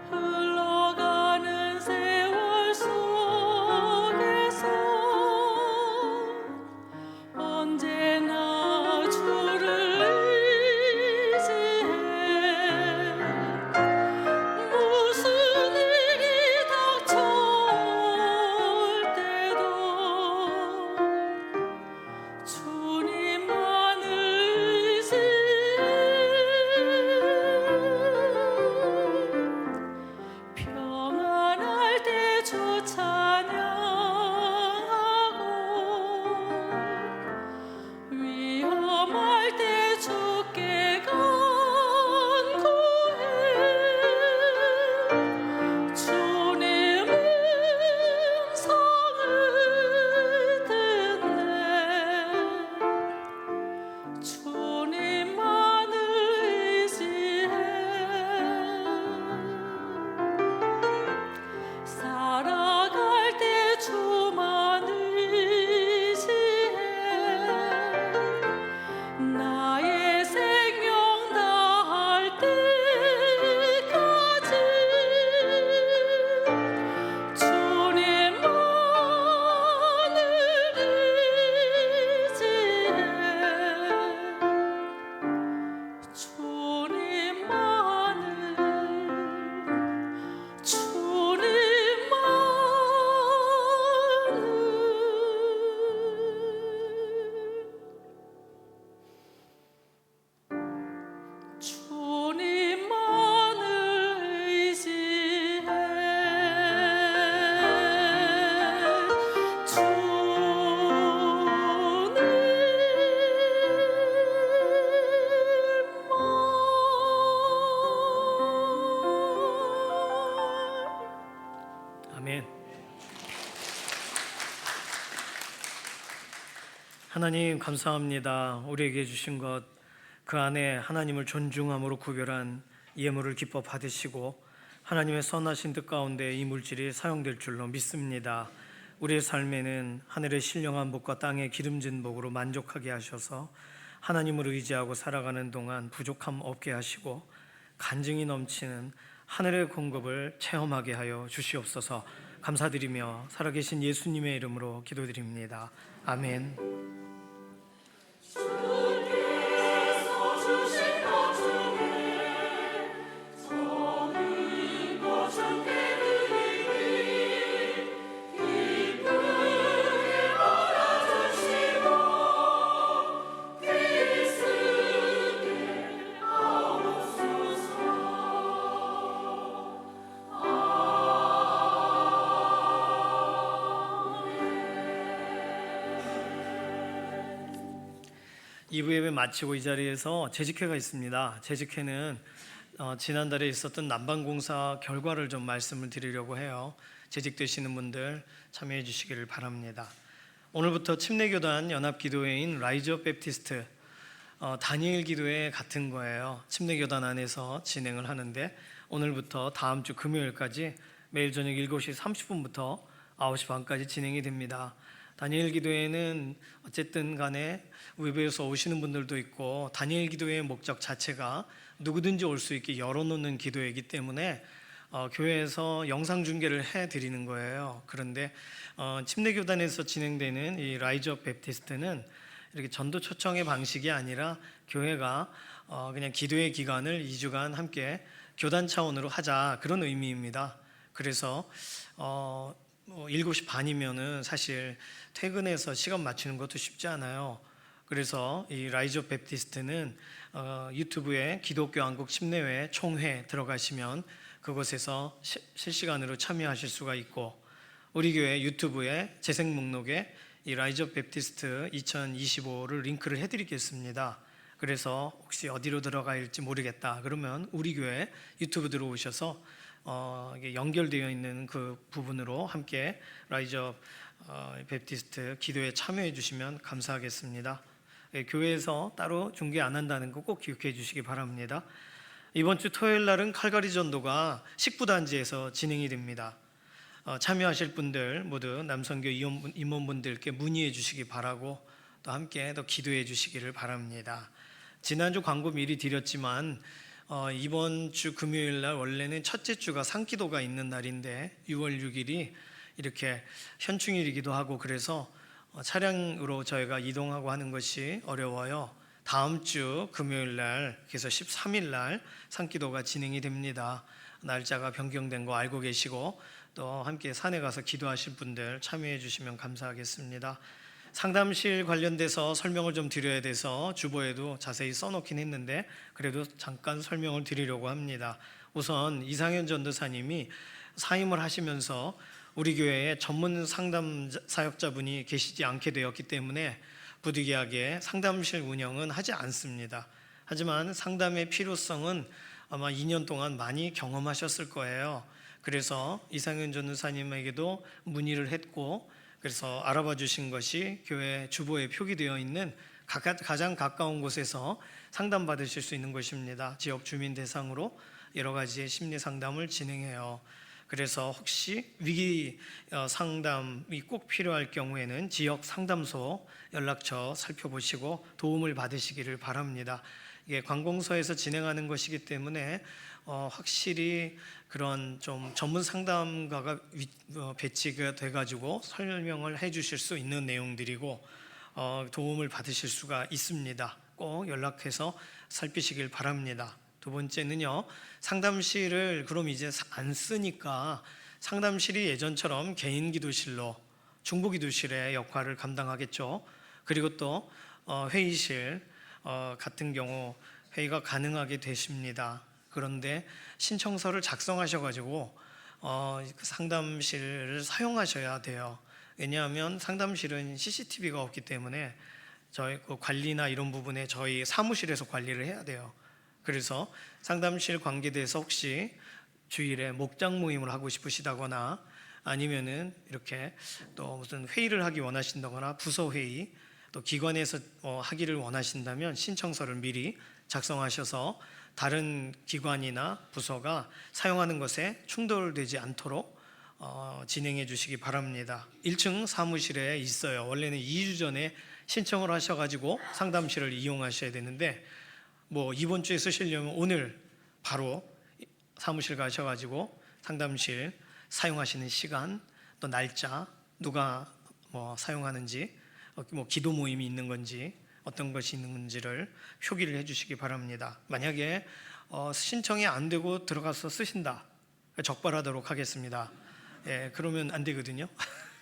[SPEAKER 2] 흘러가는 세월 속에서 언제나 주를 의지해 무슨 일이 닥쳐올 때도 주님만을 의지해 평안할 때 주 찬양하고 위험할 때 주께 간구해 주님 음성을 듣네 주님만을 의지해 살아갈 때 주만 의지해 나의 생명 다할 때까지 주님만을 의지해 주님만을
[SPEAKER 4] 아멘. 하나님 감사합니다. 우리에게 주신 것 그 안에 하나님을 존중함으로 구별한 예물을 기뻐 받으시고 하나님의 선하신 뜻 가운데 이 물질이 사용될 줄로 믿습니다. 우리의 삶에는 하늘의 신령한 복과 땅의 기름진 복으로 만족하게 하셔서 하나님을 의지하고 살아가는 동안 부족함 없게 하시고 간증이 넘치는 하늘의 공급을 체험하게 하여 주시옵소서. 감사드리며 살아계신 예수님의 이름으로 기도드립니다. 아멘. 이부 예배 마치고 이 자리에서 재직회가 있습니다. 재직회는 지난달에 있었던 난방공사 결과를 좀 말씀을 드리려고 해요. 재직되시는 분들 참여해 주시기를 바랍니다. 오늘부터 침례교단 연합기도회인 라이즈업 베프티스트 다니엘 기도회 같은 거예요. 침례교단 안에서 진행을 하는데 오늘부터 다음 주 금요일까지 매일 저녁 7시 30분부터 9시 반까지 진행이 됩니다. 다니엘 기도회는 어쨌든 간에 외부에서 오시는 분들도 있고 다니엘 기도회의 목적 자체가 누구든지 올 수 있게 열어놓는 기도회이기 때문에 교회에서 영상 중계를 해드리는 거예요. 그런데 침례교단에서 진행되는 이 라이즈 업 베프티스트는 이렇게 전도 초청의 방식이 아니라 교회가 그냥 기도회 기간을 2주간 함께 교단 차원으로 하자, 그런 의미입니다. 그래서 7시 반이면은 사실 퇴근해서 시간 맞추는 것도 쉽지 않아요. 그래서 이 라이즈 업 베프티스트는 유튜브에 기독교 한국 침례회 총회 들어가시면 그곳에서 실시간으로 참여하실 수가 있고, 우리 교회 유튜브에 재생 목록에 이 라이즈 업 베프티스트 2025를 링크를 해드리겠습니다. 그래서 혹시 어디로 들어가야 할지 모르겠다 그러면 우리 교회 유튜브 들어오셔서 이게 연결되어 있는 그 부분으로 함께 라이즈 업 베프티스트 기도에 참여해 주시면 감사하겠습니다. 교회에서 따로 중계 안 한다는 거 꼭 기억해 주시기 바랍니다. 이번 주 토요일 날은 칼가리 전도가 식부단지에서 진행이 됩니다. 참여하실 분들 모두 남선교 임원분들께 문의해 주시기 바라고 또 함께 더 기도해 주시기를 바랍니다. 지난주 광고 미리 드렸지만 이번 주 금요일 날 원래는 첫째 주가 상기도가 있는 날인데 6월 6일이 이렇게 현충일이기도 하고 그래서 차량으로 저희가 이동하고 하는 것이 어려워요. 다음 주 금요일 날, 그래서 13일 날 상기도가 진행이 됩니다. 날짜가 변경된 거 알고 계시고 또 함께 산에 가서 기도하실 분들 참여해 주시면 감사하겠습니다. 상담실 관련돼서 설명을 좀 드려야 돼서 주보에도 자세히 써놓긴 했는데 그래도 잠깐 설명을 드리려고 합니다. 우선 이상현 전도사님이 사임을 하시면서 우리 교회에 전문 상담 사역자분이 계시지 않게 되었기 때문에 부득이하게 상담실 운영은 하지 않습니다. 하지만 상담의 필요성은 아마 2년 동안 많이 경험하셨을 거예요. 그래서 이상현 전도사님에게도 문의를 했고 그래서 알아봐 주신 것이 교회 주보에 표기되어 있는 가장 가까운 곳에서 상담받으실 수 있는 것입니다. 지역 주민 대상으로 여러 가지의 심리 상담을 진행해요. 그래서 혹시 위기 상담이 꼭 필요할 경우에는 지역 상담소 연락처 살펴보시고 도움을 받으시기를 바랍니다. 이게 관공서에서 진행하는 것이기 때문에 확실히 그런 좀 전문 상담가가 배치가 돼가지고 설명을 해주실 수 있는 내용들이고 도움을 받으실 수가 있습니다. 꼭 연락해서 살피시길 바랍니다. 두 번째는요, 상담실을 그럼 이제 안 쓰니까 상담실이 예전처럼 개인 기도실로 중보 기도실의 역할을 감당하겠죠. 그리고 또 회의실 같은 경우 회의가 가능하게 되십니다. 그런데 신청서를 작성하셔가지고 상담실을 사용하셔야 돼요. 왜냐하면 상담실은 CCTV가 없기 때문에 저희 관리나 이런 부분에 저희 사무실에서 관리를 해야 돼요. 그래서 상담실 관계대해서 혹시 주일에 목장 모임을 하고 싶으시다거나 아니면은 이렇게 또 무슨 회의를 하기 원하신다거나 부서 회의 또 기관에서 하기를 원하신다면 신청서를 미리 작성하셔서 다른 기관이나 부서가 사용하는 것에 충돌되지 않도록 진행해 주시기 바랍니다. 1층 사무실에 있어요. 원래는 2주 전에 신청을 하셔가지고 상담실을 이용하셔야 되는데 이번 주에 쓰시려면 오늘 바로 사무실 가셔가지고 상담실 사용하시는 시간 또 날짜 누가 사용하는지 기도 모임이 있는 건지 어떤 것이 있는 건지를 표기를 해주시기 바랍니다. 만약에 신청이 안 되고 들어가서 쓰신다 적발하도록 하겠습니다. 그러면 안 되거든요.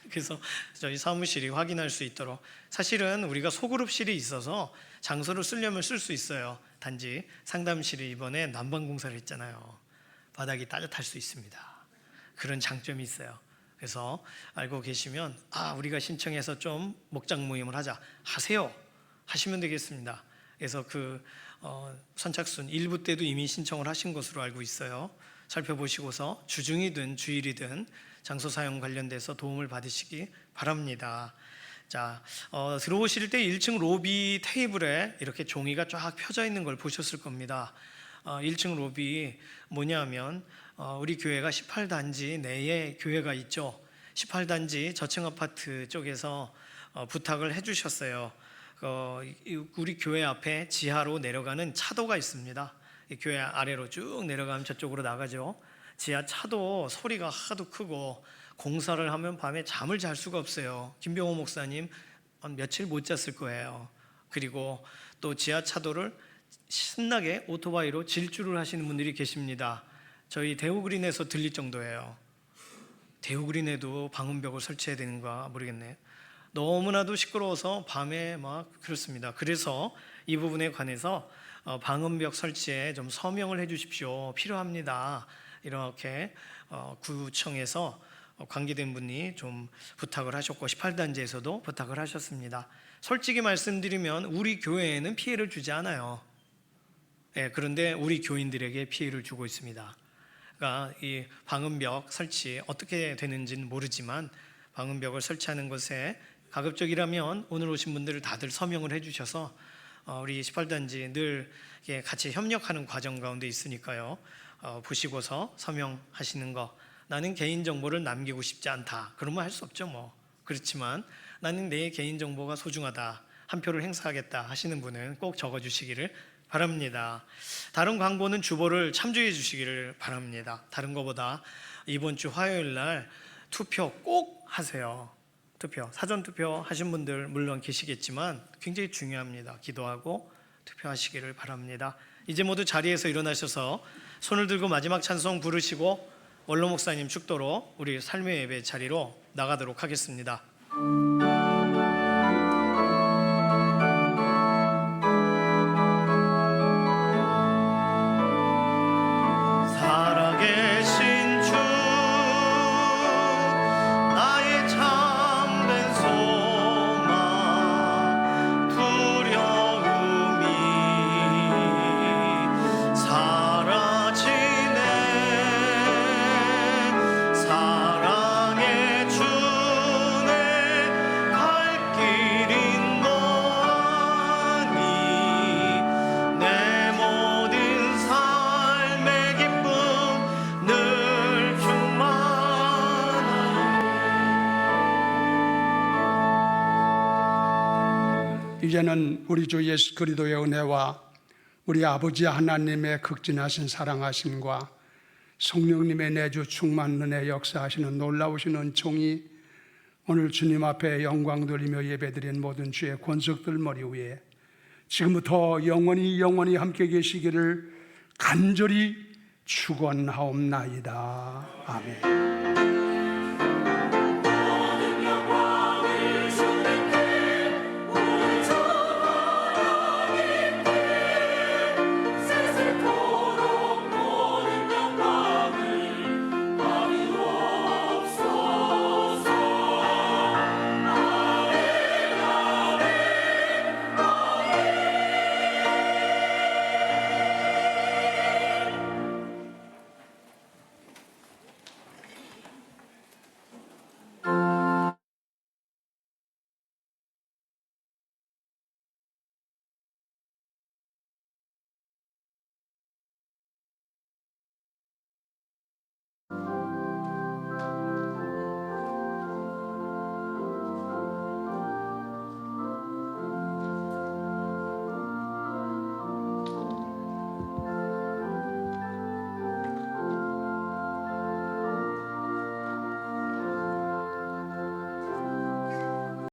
[SPEAKER 4] 그래서 저희 사무실이 확인할 수 있도록 사실은 우리가 소그룹실이 있어서 장소를 쓰려면 쓸 수 있어요. 단지 상담실이 이번에 난방공사를 했잖아요. 바닥이 따뜻할 수 있습니다. 그런 장점이 있어요. 그래서 알고 계시면 우리가 신청해서 좀 목장 모임을 하세요 하시면 되겠습니다. 그래서 선착순 1부 때도 이미 신청을 하신 것으로 알고 있어요. 살펴보시고서 주중이든 주일이든 장소 사용 관련돼서 도움을 받으시기 바랍니다. 자, 들어오실 때 1층 로비 테이블에 이렇게 종이가 쫙 펴져 있는 걸 보셨을 겁니다. 1층 로비 뭐냐면 우리 교회가 18단지 내에 교회가 있죠. 18단지 저층 아파트 쪽에서 부탁을 해주셨어요. 우리 교회 앞에 지하로 내려가는 차도가 있습니다. 이 교회 아래로 쭉 내려가면 저쪽으로 나가죠. 지하 차도 소리가 하도 크고 공사를 하면 밤에 잠을 잘 수가 없어요. 김병호 목사님 며칠 못 잤을 거예요. 그리고 또 지하 차도를 신나게 오토바이로 질주를 하시는 분들이 계십니다. 저희 대우그린에서 들릴 정도예요. 대우그린에도 방음벽을 설치해야 되는가 모르겠네요. 너무나도 시끄러워서 밤에 막 그렇습니다. 그래서 이 부분에 관해서 방음벽 설치에 좀 서명을 해주십시오. 필요합니다. 이렇게 구청에서 관계된 분이 좀 부탁을 하셨고 18단지에서도 부탁을 하셨습니다. 솔직히 말씀드리면 우리 교회에는 피해를 주지 않아요. 그런데 우리 교인들에게 피해를 주고 있습니다. 그러니까 이 방음벽 설치 어떻게 되는지는 모르지만 방음벽을 설치하는 것에 가급적이라면 오늘 오신 분들을 다들 서명을 해주셔서 우리 18단지 늘 같이 협력하는 과정 가운데 있으니까요. 보시고서 서명하시는 거. 나는 개인정보를 남기고 싶지 않다. 그러면 할 수 없죠 뭐. 그렇지만 나는 내 개인정보가 소중하다. 한 표를 행사하겠다 하시는 분은 꼭 적어주시기를 바랍니다. 다른 광고는 주보를 참조해 주시기를 바랍니다. 다른 것보다 이번 주 화요일 날 투표 꼭 하세요. 투표, 사전 투표 하신 분들 물론 계시겠지만 굉장히 중요합니다. 기도하고 투표하시기를 바랍니다. 이제 모두 자리에서 일어나셔서 손을 들고 마지막 찬송 부르시고 원로 목사님 축도로 우리 삶의 예배 자리로 나가도록 하겠습니다. 살아계신 주 나의 참된 소망 두려움이 사라지네 사랑의 주내 갈 길인 너아니 내 모든 삶의 기쁨 늘 충만하네.
[SPEAKER 6] 이제는 우리 주 예수 그리스도의 은혜와 우리 아버지 하나님의 극진하신 사랑하심과 성령님의 내주 충만 은혜 역사하시는 놀라우신 은총이 오늘 주님 앞에 영광 돌리며 예배드린 모든 주의 권속들 머리 위에 지금부터 영원히 함께 계시기를 간절히 축원하옵나이다. 아멘.